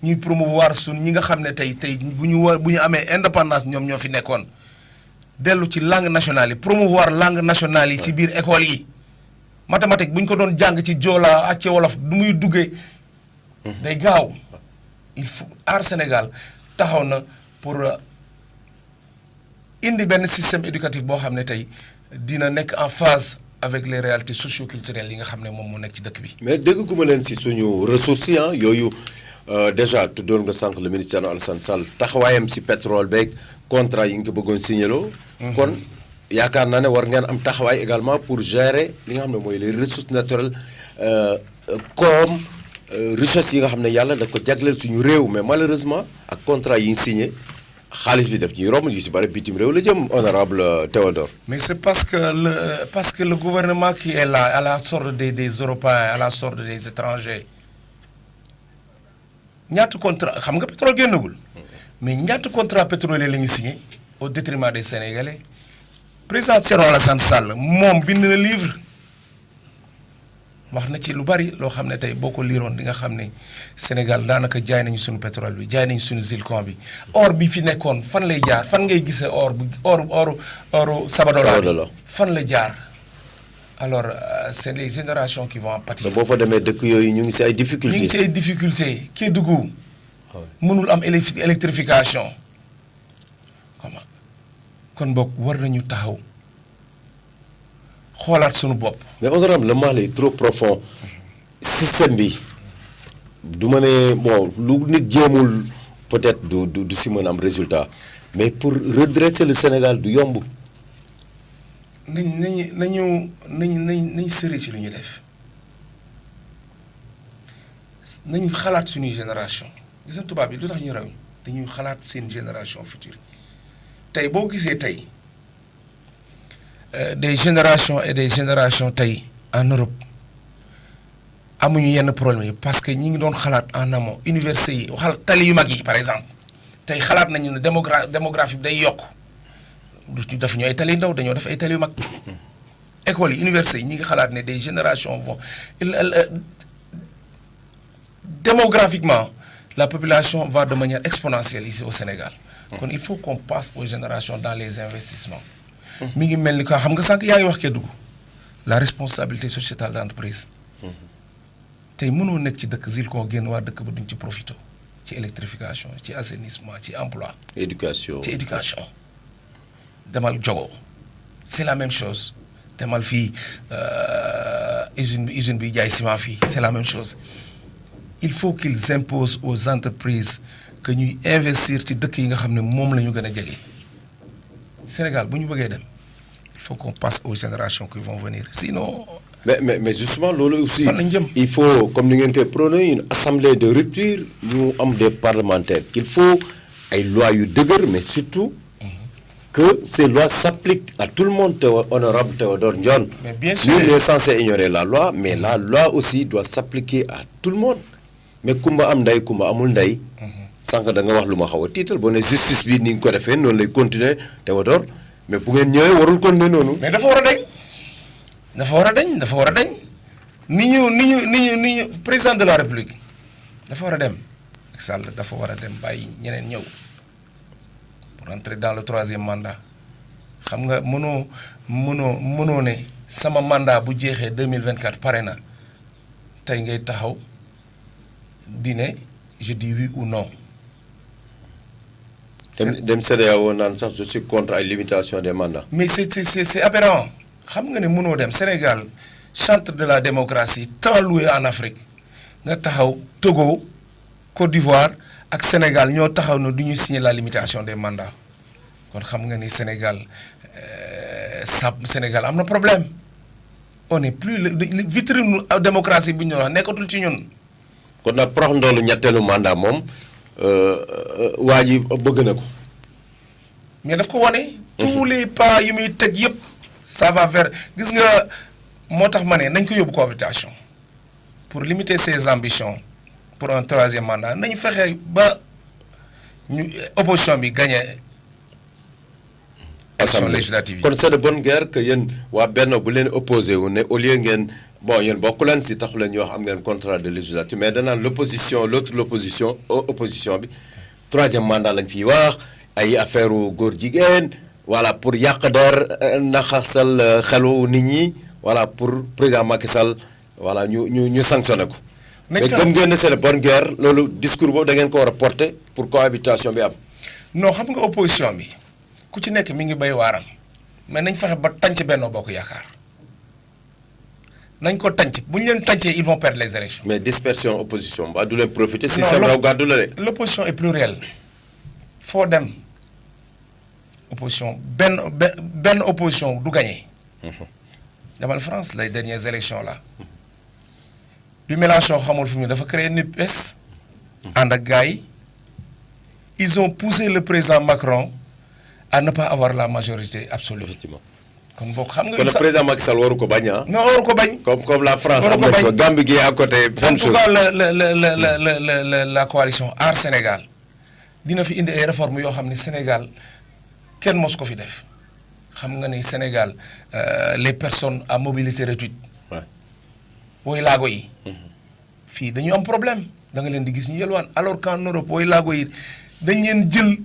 ñuy promouvoir ñi nga xam ne tey bu ñu amee indépendance ñoom ñoo fi nekkoon dellu ci langue nationale yi promouvoir langue nationale yi ci biir école yi mathématique bu ñu ko doon jàng ci joola ak ci wolof du muy duggee day gaaw il faut aar Sénégal taxaw na pour indi benn système éducatif boo xam ne tey dina nekk en phase avec les réalités socio-culturelles yi nga xam ne moom moo nekk ci dëkk bi. mais dégg gu ma leen si suñu ressources yi yooyu déjà tuddoon nga sànq le ministre Alassane Sall taxawaayam si pétrole beeg contrat yi nga ko bëggoon signaloo. kon yaakaar naa ne war ngeen am taxawaay également pour gérer li nga xam ne mooy les ressources naturelles comme richesse yi nga xam ne yàlla da ko jagleel suñu réew mais malheureusement ak contrat yi ñu signé. xaalis bi def ñuy romb yu si bari bitim réew la jëm honorable Théodore. mais c'est parce que le gouvernement qui est là à la sorte des Européens à la sorte des étrangers ñaata contrat xam nga pétrole génnagul mais ñaata contrat pétrolier la ñu signé au détriment des Sénégalais président Thierno Alassane Sall moom bind na livre wax na ci lu bari loo xam ne tey boo ko liiroon di nga xam ne Sénégal daanaka jaay nañu suñu pétrole bi jaay nañu suñu zircon bi or bi fi nekkoon fan lay jaar fan ngay gisee or bi oru Sabadola bi fan la jaar alors c'est les générations qui vont en pâtir. boo fa demee dëkk yooyu ñu ngi si ay difficultés. ñu ngi si ay difficultés Kédougou mënul am électrification comment kon boog war nañu taxaw xoolaat suñu bopp. mais honorable le mal est trop profond système bi du ma ne bon lu nit jéemul peut-être du si mën am résultat mais pour redresser le Sénégal du yomb. nañ sëri ci lu ñu def nañu xalaat suñuy génération gis na tubaab yi lu tax ñu raw dañuy xalaat seen génération future tey boo gisee tey des générations et des générations tey en Europe amuñu yenn problème yi parce que ñi ngi doon xalaat en amont université yi waxal tali yu mag yi par exemple tey xalaat nañu ne démographie bi day yokk du def ñu ay tali ndaw dañoo def ay tali yu mag école yi université yi ñi ngi xalaat ne des générations vont démographiquement la population va de manière exponentielle ici au Sénégal kon il faut qu'on passe aux générations dans les investissements mi ngi mel ni quoi xam nga sànq yaa ngi wax Kédougou la responsabilité sociétale d'entreprise tey mënoo nekk ci dëkk zircon génn waa dëkk ba duñ ci profité ci électrification ci assainissement ci emploi éducation ci éducation demal jogo c'est la même chose demal fii usine bi jaay ciment fii c'est la même chose il faut qu'ils imposent aux entreprises que ñuy investir ci dëkk yi nga xam ne moom la ñu gën a jege Sénégal bu ñu bëggee dem il faut qu'on passe aux générations qui vont venir sinon. mais justement loolu aussi fan lañ jëm. il faut comme ni ngeen koy prôner une assemblée de rupture ñu am des parlementaires qu'il faut ay lois yu dëgër mais surtout que ces lois s'appliquent à tout le monde honorable Théodore Ndione. Mais bien sûr. Nul n'est censé ignorer la loi mais la loi aussi doit s'appliquer à tout le monde mais kumba am ndey kumba amul ndey. sànq da nga wax lu ma xaw a tiital boo ne justice bi ni nga ko defee noonu lay continuer Théodore mais bu ngeen ñëwee warul continuer noonu. mais dafa war a dañ. dafa war a dañ dafa war a dañ ni ñu président de la république dafa war a dem ak Sall dafa war a dem bàyyi ñeneen ñëw pour entrer dans le 3e mandat xam nga mënoo ne sama mandat bu jeexee 2024 pare na tey ngay taxaw di ne je dis oui ou non. dem CEDEAO naan sax je suis contre ay limitation des mandats. mais c'est aberrant xam nga ne mënoo dem Sénégal chantre de la démocratie tant loué en Afrique nga taxaw Togo Côte d'Ivoire ak Sénégal ñoo taxaw na du ñu signer la limitation des mandats kon xam nga ni Sénégal Sénégal am na problème on est plus vitrine démocratie bu ñu wax nekkatul ci ñun. kon nag prox ndoolu ñetteelu mandat moom waa ji bëgg na ko. mais daf ko wane. tous les pas yi muy teg yëpp. ça va vers gis nga moo tax ma ne nañ ko yóbbu cohabitation pour limiter ses ambitions pour un 3e mandat nañu fexe ba ñu opposition bi gagné. élection législative yi kon c'est de bonne guerre que yéen waa Benno bu leen opposé wu ne au lieu ngeen bon yéen bokku leen si taxu leen ñu wax am ngeen contrat de législature mais danaan l'opposition opposition bi 3e mandat lañ fiy wax ay affaire góor jigéen voilà pour yàq der naxasal xelu nit ñi voilà pour président Macky Sall voilà ñu sanctionné ko. mais comme ngeen ne c'est de bonne guerre loolu discours boobu da ngeen ko war a porter pour cohabitation bi am. non xam nga opposition bi ku ci nekk mi ngi bay waaram mais nañ fexe ba tànc Benno Bokk Yaakaar nañ ko tànc bu ñu leen tàncee ils vont perdre les élections. mais dispersion opposition ba du leen profiter. système raw gàddu la de. l'opposition est plurielle foo dem opposition benn opposition du gagné. demal France les dernières élections là bi Mélenchon xamul fi mu dafa créer NUPES. ànd ak gars yi ils ont poussé le président Macron à ne pas avoir la majorité absolue. effectivement kon bokk xam nga. kon le président Macky Sall waru ko bañ ah. non waru ko bañ. comme la France. waru ko bañ Gambie gi à côté. en tout cas la coalition Aar Sénégal dina fi indi ay réformes yoo xam ne Sénégal kenn mos ko fi def xam nga ni Sénégal les personnes à mobilité réduite. woy laago yi. fii dañu am problème da nga leen di gis ñu yelwaan alors qu'en Europe woy laago yi dañ leen jël.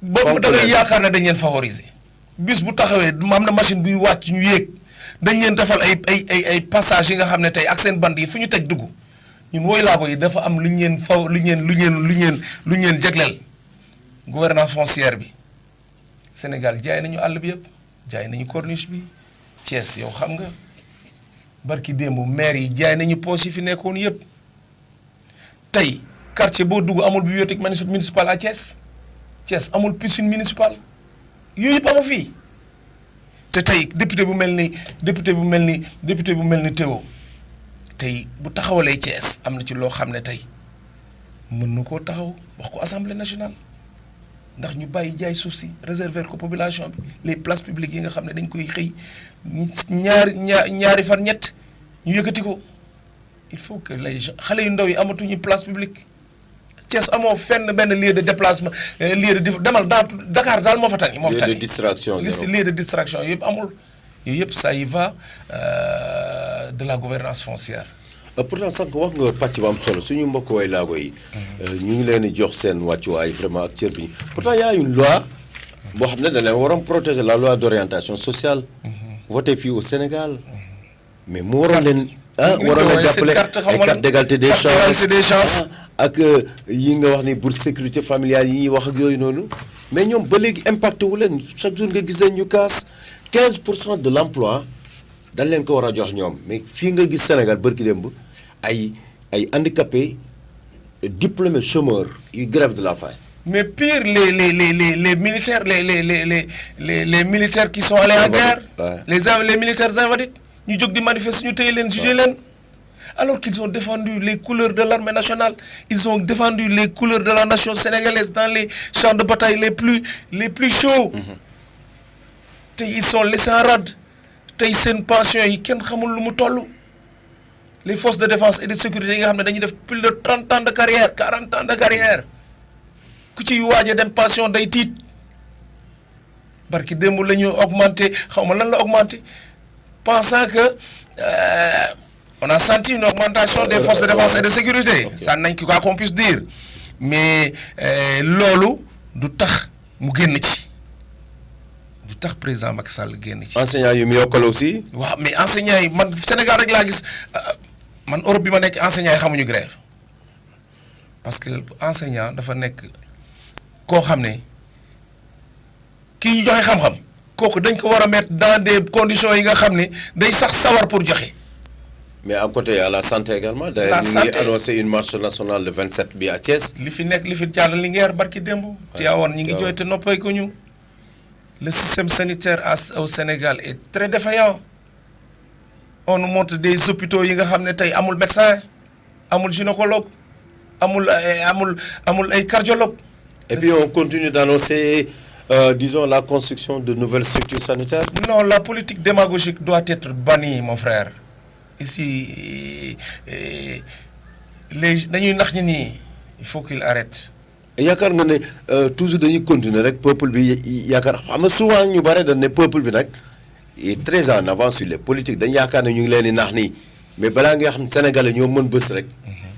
boobu da ngay yaakaar ne dañ leen favoriser. bis bu taxawee am na machine buy wàcc ñu yéeg dañ leen defal ay passage yi nga xam ne tey ak seen band yi fu ñu teg dugg ñun woy laago yi dafa am lu ñu leen jagleel. gouvernance foncière bi Sénégal jaay nañu àll bi yëpp jaay nañu corniche bi Thiès yow xam nga barki démb maire yi jaay nañu poche yi fi nekkoon yëpp tey quartier boo dugg amul bibliothèque municipale à Thiès amul piscine municipale yooyu yëpp amu fii te tey député bu mel ni Théo tey bu taxawalee Thiès am na ci loo xam ne tey mën na koo taxaw wax ko assemblée nationale ndax ñu bàyyi jaay suuf si réserver ko population bi les places publiques yi nga xam ne dañ koy xëy ñaari fan ñett ñu yëkkati ko il faut que les gens xale yu ndaw yi amatuñu place publique Thiès amoo fenn benn lieu de déplacement lieu de demal dans Dakar daal moo fa tani. moo fa tani lieu de distraction lieu de distraction yëpp amul yooyu yëpp ça y va de la gouvernance foncière. pourtant sànq wax nga pàcc ba am solo suñu mbokk way laago yi. ñu ngi leen di jox seen wàccuwaay vraiment ak cër bi pourtant y a une loi boo xam ne da leen waroon protéger la loi d'orientation sociale. votée fii au Sénégal. mais mu waroon leen. waroon leen jàppale ay carte d'égalité des chances ak yi nga wax ni bourse sécurité familiale yi ñuy wax ak yooyu noonu. mais ñoom ba léegi impacté wu leen chaque jour nga gis leen ñu kaas 15% de l'emploi dañ leen ko war a jox ñoom mais fii nga gis Sénégal bërki démb ay handicapés diplômés chômeurs ils grèvent de la faim. Mais pire, les militaires, les militaires qui sont allés en guerre, Ouais. les militaires invalides, nous avons manifesté, nous jugé alors qu'ils ont défendu les couleurs de l'armée nationale, ils ont défendu les couleurs de la nation sénégalaise dans les champs de bataille les plus chauds. Ils sont laissés en rade. C'est une pension, les forces de défense et de sécurité, ils ont plus de 30 ans de carrière, 40 ans de carrière. Ku ci waaj a dem pension day tiit barki démb la ñu augmenté xaw ma lan la augmenté pensant que on a senti une augmentation des forces de défense et de sécurité. Ça nañ ki quoi qu'on puisse dire mais loolu du tax mu génn ci du tax président Macky Sall génn ci. enseignants yi mu yokkal aussi. waaw mais enseignants yi man Sénégal rek laa gis man Europe bi ma nekk enseignants yi xamuñu grève parce que enseignant dafa nekk. koo xam ne kii joxe xam-xam kooku dañ ko war a mettre dans des conditions yi nga xam ne day sax sawar pour joxe. mais à côté il y a la santé également. d'ailleurs ñu ngi annoncé une marche nationale le 27 bi à Thiès. li fi nekk li fi jàll Linguère barki démb. Tivaouane ñi ngi jooy te noppay ko ñu. le système sanitaire au Sénégal est très défaillant. on nous montre des hôpitaux yi nga xam ne tey amul médecin amul gynécologue amul ay cardiologue. Et puis on continue d'annoncer, disons, la construction de nouvelles structures sanitaires. Non, la politique démagogique doit être bannie, mon frère. Ici, il faut qu'il arrête. Et yaakaar nga ne toujours dañuy continuer rek peuple bi yaakaar xam nga souvent ñu bare dañ ne peuple bi nag est très en avance sur les politiques dañ yaakaar ne ñu ngi leen di nax nii mais balaa nga xam Sénégalais ñoo mën bés rek.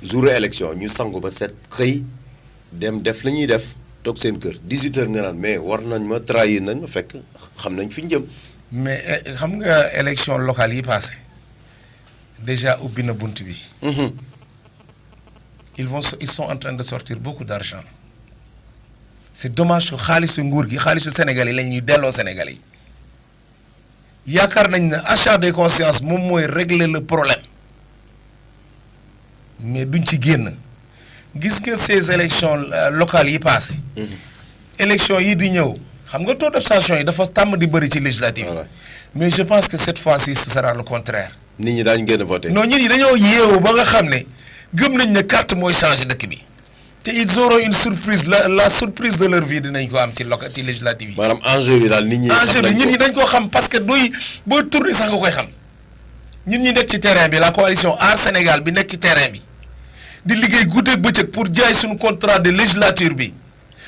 jour élection ñu sangu ba set xëy dem def la ñuy def. toog seen kër 18h nga naan mais war nañ ma trahir nañ ma fekk xam nañ fi ñu jëm. mais xam nga élection locale yi passé déjà ubbi na bunt bi. ils sont en train de sortir beaucoup d'argent. C'est dommage que xaalisu nguur gi xaalisu Sénégal yi la ñuy delloo Sénégal yi yaakaar nañ ne achat de conscience moom mooy régler le problème mais duñ ci génn. gis nga ces élections locales yi passé élections yi di ñëw xam nga taux d'abstention yi dafa tàmm di bëri ci législative mais je pense que cette fois-ci ce sera le contraire. nit ñi daañu gën a voter. non nit ñi dañoo yeewu ba nga xam ne gëm nañ ne carte mooy changer dëkk bi te ils auront une surprise la surprise de leur vie dinañ ko am ci législative yi. maanaam enjeu yi daal nit ñi. enjeu bi nit ñi dañ koo xam parce que booy tourner sax nga koy xam nit ñi nekk ci terrain bi la coalition Aar Sénégal bi nekk ci terrain bi. di liggéey guddeeg bëccëg pour jaay suñu contrat de législature bi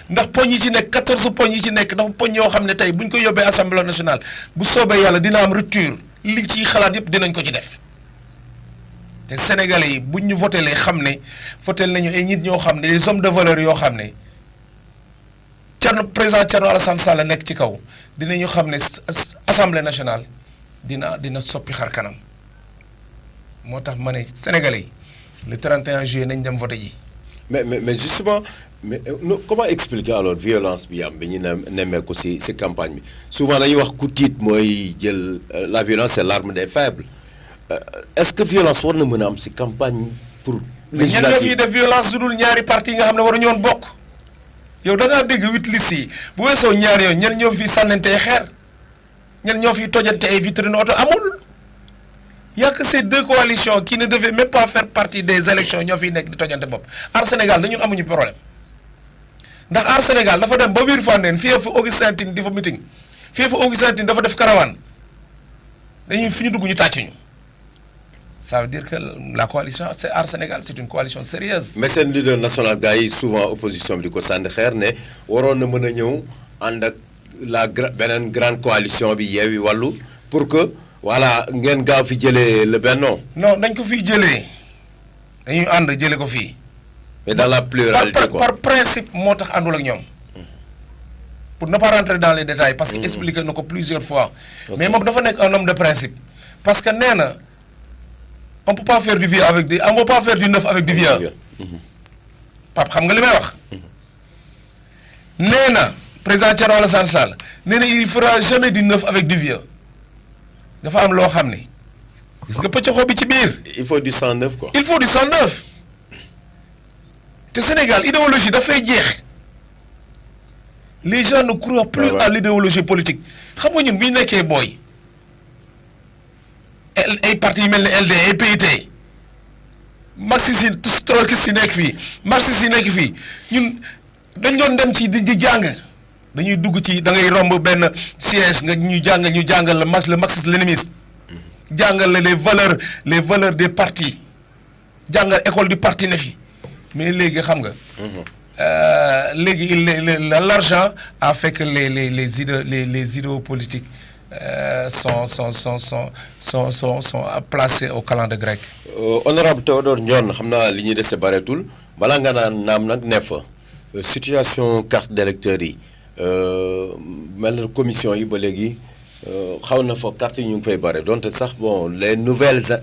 ndax poñ yi ci nekk 14 poñ yi ci nekk dafa poñ yoo xam ne tey bu ñu ko yóbbee assemblée nationale bu soobee yàlla dina am rupture liñ ciy xalaat yëpp dinañ ko ci def te sénégalais yi buñ ñu votelee xam ne votel nañu ay nit ñoo xam ne des hommes de valeur yoo xam ne président Thierno Alassane Sall nekk ci kaw dinañu xam ne assemblée nationale dina soppi xar kanam moo tax ma ne sénégalais yi. Le 31 juillet nañ dem voter ji. mais justement comment expliquer alors violence bi am bi ñu nemmeeku ci campagne bi souvent dañuy wax ku tiit mooy jël la violence c'est l'arme des faibles est-ce que violence war na mën a am ci campagne pour. législative ñan ñoo fiy def violence su dul ñaari parti yi nga xam ne waruñu woon bokk yow da ngaa dégg 8 listes yi bu weesoo ñaari yoon ñan ñoo fiy sànnante xeer ñan ñoo fiy tojante ay vitrine oto amul. Il y a que ces deux coalitions qui ne devaient même pas faire partie des élections ñoo fiy nekk di tojante bopp Aar Sénégal dañu amuñu problème ndax Aar Sénégal dafa dem ba biir Fandène fii fa Augustin Tine di fa meeting fii fa Augustin Tine dafa def caravane dañuy fi ñu dugg ñu tàcc ñu ça veut dire que la coalition c'est Aar Sénégal c'est une coalition sérieuse. mais seen leader national gars yi souvent opposition bi di ko sànni xeer ne waroon na mën a ñëw ànd ak beneen grande coalition bi Yewwi Wallu pour que. voilà ngeen gaaw fi jëlee le Benno. non dañ ko fiy jëlee dañuy ànd jëlee ko fii. mais dans la pluralité quoi par principe moo tax àndul ak ñoom. pour ne pas rentrer dans les détails parce que expliqué na ko plusieurs fois. mais moom dafa nekk un homme de principe. parce que nee na on peut pas faire du vieux avec on peut pas faire du neuf avec du vieux. Pape xam nga li may wax. nee na président Thierno Alassane Sall nee na il fera jamais du neuf avec du vieux. dafa am loo xam ne gis nga pëccoxoo bi ci biir. il faut du 109 quoi. il faut du 109 te Sénégal idéologie dafay jeex les gens ne croient plus à l'idéologie politique xam nga ñun bi ñu nekkee booy ay parti yu mel ne LD ay PIT marxiste yi trotskiste yi nekk fii marxiste yi nekk fii ñun dañ doon dem ci di jàng dañuy dugg ci da ngay romb benn siège nga ñu jàngal le marxiste léniniste jàngal la les valeurs des partis jàngal école du parti ne fi mais léegi xam nga léegi l'argent a fait que les idéaux politiques sont placés au calendrier grec. Honorable Théodore Ndione xam naa li ñuy dese bareetul balaa nga naan naam nag ne fa situation carte d'électeur yi mel na commission yi ba léegi xaw na fa carte yi ñu ngi fay bare donte sax bon les nouvelles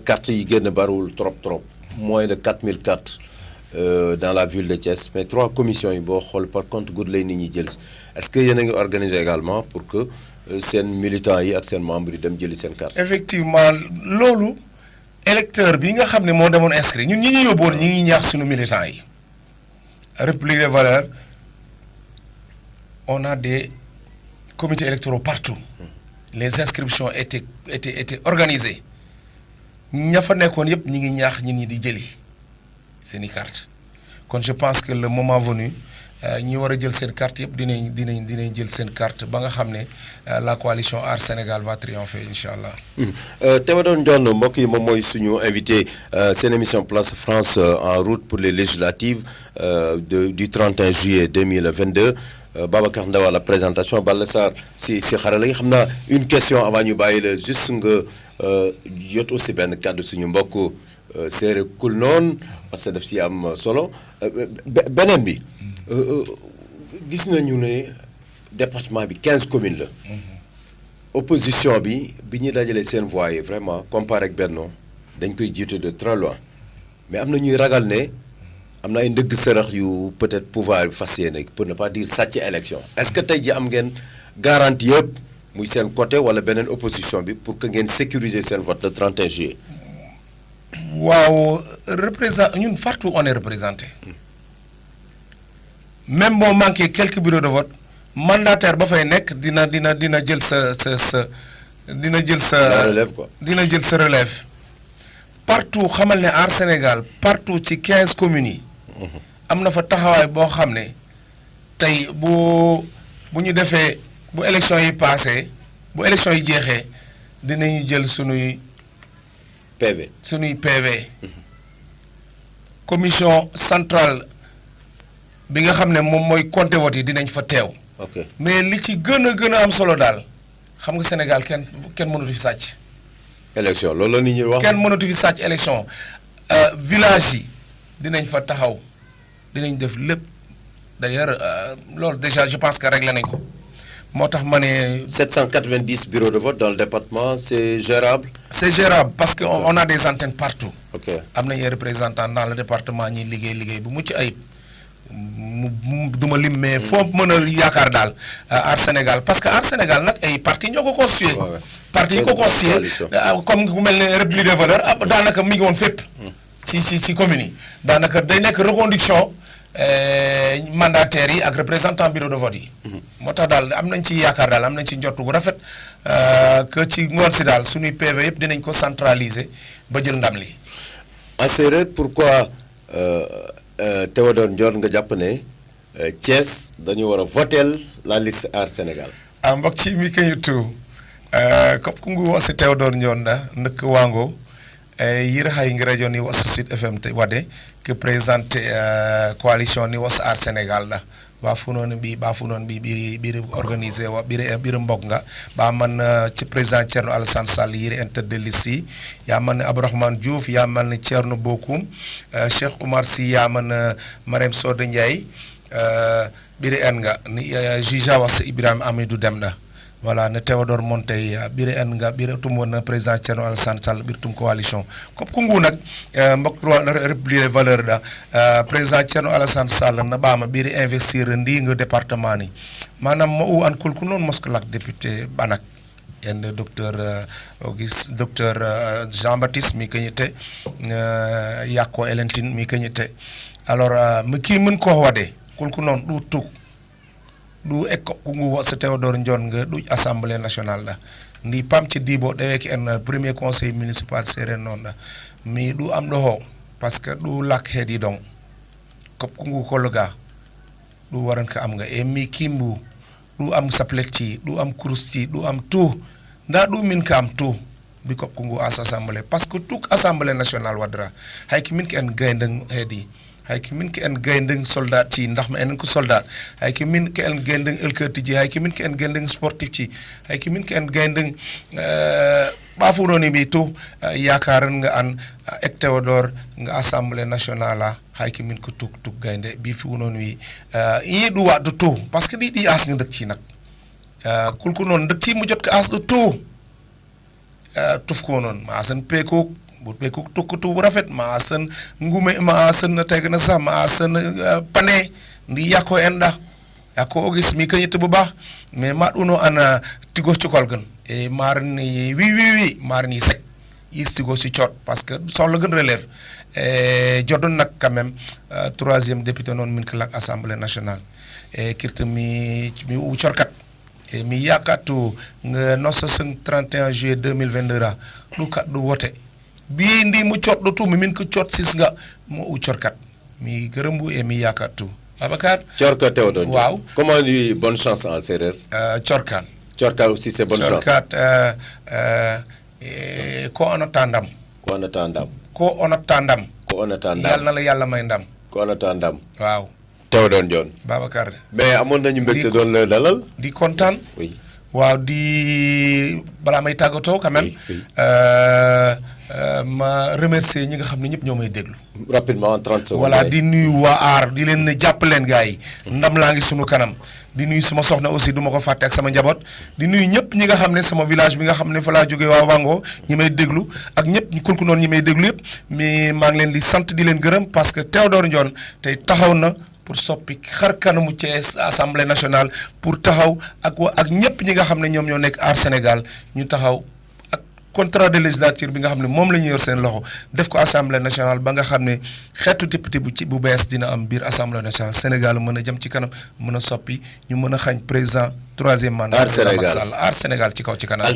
cartes yi génn bariwul trop moins de 4000 cartes dans la ville de Thiès mais 3 commissions yi boo xool par contre gud lay nit ñi jël est-ce que yéen a ngi organiser également pour que seen militants yi ak seen membres yi dem jëli seen carte. effectivement loolu électeur bi nga xam ne moo demoon inscrit ñun ñi ñu yóbboon ñi ngi ñaax suñu militants yi République des valeurs on a des comités électoraux partout les inscriptions étaient organisées ña fa nekkoon yëpp ñi ngi ñaax ñi di jëli seeni carte kon je pense que le moment venu ñi war a jël seen carte yëpp dinañ jël seen carte ba nga xam ne la coalition Aar Sénégal va triompher incha allah. Théodore Ndione mbokk yi moom mooy suñu invité seen émission Place France en route pour les législatives du 31 juillet 2022 Babacar Ndaw à la présentation Balla Sarr si xarala yi xam naa une question avant ñu bàyyi la juste nga jot aussi benn kàddu suñu mbokk séeréer kul noonu parce que daf si am solo beneen bi. gis nañu ne département bi 15 communes la. opposition bi ñuy dajalee seen voix yi vraiment comparé ak Benno dañ koy jiite de très loin mais am na ñuy ragal ne am na ay ndëgg sërëx yu peut-être pouvoir bi fas yéene pour ne pas dire sàcc élection est-ce que tey ji am ngeen garantie yëpp muy seen côté wala beneen opposition bi pour que ngeen sécuriser seen vote le 31 juillet. waaw ñun partout on est représenté. même boo manqué quelques bureaux de vote mandataire ba fay nekk dina jël sa relève quoi. dina jël sa relève partout xamal ne Aar Sénégal partout ci 15 communes yi am na fa taxawaay boo xam ne tey bu ñu defee bu élection yi passé bu élection yi jeexee dinañu jël sunuy PV commission centrale bi nga xam ne moom mooy compter vote yi dinañ fa teew. ok mais li ci gën a am solo daal xam nga Sénégal kenn mënatu fi sàcc. élection loolu la nit ñi wax. kenn mënatu fi sàcc élection village yi dinañ fa taxaw dinañ def lépp d'ailleurs loolu déjà je pense que réglé nañ ko moo tax ma ne. 790 bureaux de vote dans le département c'est gérable. c'est gérable parce que on a des antennes partout. ok am nañu ay représentants dans le département ñiy liggéey bu mucc ayib. duma lim mais foo mën a yaakaar daal Aar Sénégal parce que Aar Sénégal nag ay parti ñoo ko constitué. parti yi ko constitué comme ku mel ne République des valeurs daanaka mi ngi woon fépp. ci communes yi daanaka day nekk reconduction mandataires yi ak représentant bureau de vote yi. moo tax daal am nañ ci yaakaar daal am nañ ci njort bu rafet que ci ngoon si daal suñuy PV yëpp dinañ ko centraliser ba jël ndam li. en séeréer pourquoi. Théodore Ndione nga jàpp ne Thiès dañu war a voter la liste Aar Sénégal. mbokk ci mi kañutu comme kungu wasi Théodore Ndione da ndëkk wango yir hay ngi radio ni was Sud FM te wade que présente coalition ni was Aar Sénégal da ba fu noon bi biri organisé wa biri mbokk nga ba man ci président Thierno Alassane Sall yiri en tête de liste yi yaa man ne Abdourahmane Diouf yaa man ne Thierno Bokoum Cheikh Oumar Sy yaa man Marème Soda Ndiaye biri en nga ni Jija was Ibrahima Amidou Demda voilà ne Théodore Montey biri en nga biri tum won président Thierno Alassane Sall biri tum coalition comme kungu nag mbokk République des valeurs da président Thierno Alassane Sall na baama biri investir ndi nga département ni maanaam mo u an kulku noon moskalak député banak en docteur Jean Baptiste mi kañite yakko Elentine mi kañite alors mi ki mën ko wade kulku non du tuk du ekko kungu wo so Théodore Ndione nga du assemblée nationale la ndi pam ci dibo de ki en premier conseil municipal sere non da mi du am do ho parce que du lak hedi donc kop kungu kologa du waran ka am nga e mi kimbu du am sapleti du am krusti du am tout nda du min ka am tout bi kop kungu assemblée parce que tout assemblée nationale wadra hay ki min ki en gaynde hedi hay ki min ki en gaynde soldat ci ndax ma en ko soldat hay ki min ki en gaynde elkati ji hay ki min ki en gaynde sportif ci hay ki min ki en gaynde bafu noni mi to yaakaran nga an ek Théodore nga assemblée nationale hay ki min ko tuk gaynde bi fi wonon wi yi du wa du to parce que di as nga dekk ci nak kulku non dekk ci mu jot ko as du to tuf ko non ma san peko bu peko tukutu bu rafet ma san ngume ma san teg na sax ma san pane ndi yako enda yako gis mi kanyete bu baax mais ma uno ana tigo ci kol gën e marni wi marni sek yistigo ci ciot parce que son le gën relève jodon nak quand même troisième député non min klak assemblée nationale e kirte mi u ciorkat e mi yakatu nga noso 31 juillet 2022 ra du kat du wote bi ndi mu ciot do tu mi min ko ciot sis nga mo u ciorkat mi gërembu e mi yakatu Babacar ciorkat Théodore waaw comment lui bonne chance en séeréer ciorkan ciorkat aussi c'est bonne chance ciorkat ko onata ndam ko onata ndam ko onata ndam ko onata ndam yalla na la yalla may ndam ko onata ndam waaw Théodore Ndione Babacar mais amoon nañu mbégte doon la dalal di kontaan oui waaw di balaa may tàggatoo quand même ma remercier ñi nga xam ne ñëpp ñoo may déglu rapidement en 30 secondes voilà di nuyu waa aar di leen ne jàpp leen gars yi ndam laa ngi sunu kanam di nuyu suma soxna aussi du ma ko fàtte ak sama njaboot di nuyu ñëpp ñi nga xam ne sama village bi nga xam ne fa laa jógee waa Wango ñi may déglu ak ñëpp ñu kulku noonu ñi may déglu yëpp mais maa ngi leen di sant di leen gërëm parce que Théodore Ndione tey taxaw na pour soppi xar kanamu Thiès assemblée nationale pour taxaw ak ñëpp ñi nga xam ne ñoom ñoo nekk aar Sénégal ñu taxaw ak contrat de législature bi nga xam ne moom la ñu yor seen loxo def ko assemblée nationale ba nga xam ne xeetu député bu bees dina am biir assemblée nationale Sénégal mën a jëm ci kanam mën a soppi ñu mën a xañ président troisième mandat. aar Sénégal aar Sénégal ci kaw ci kanam.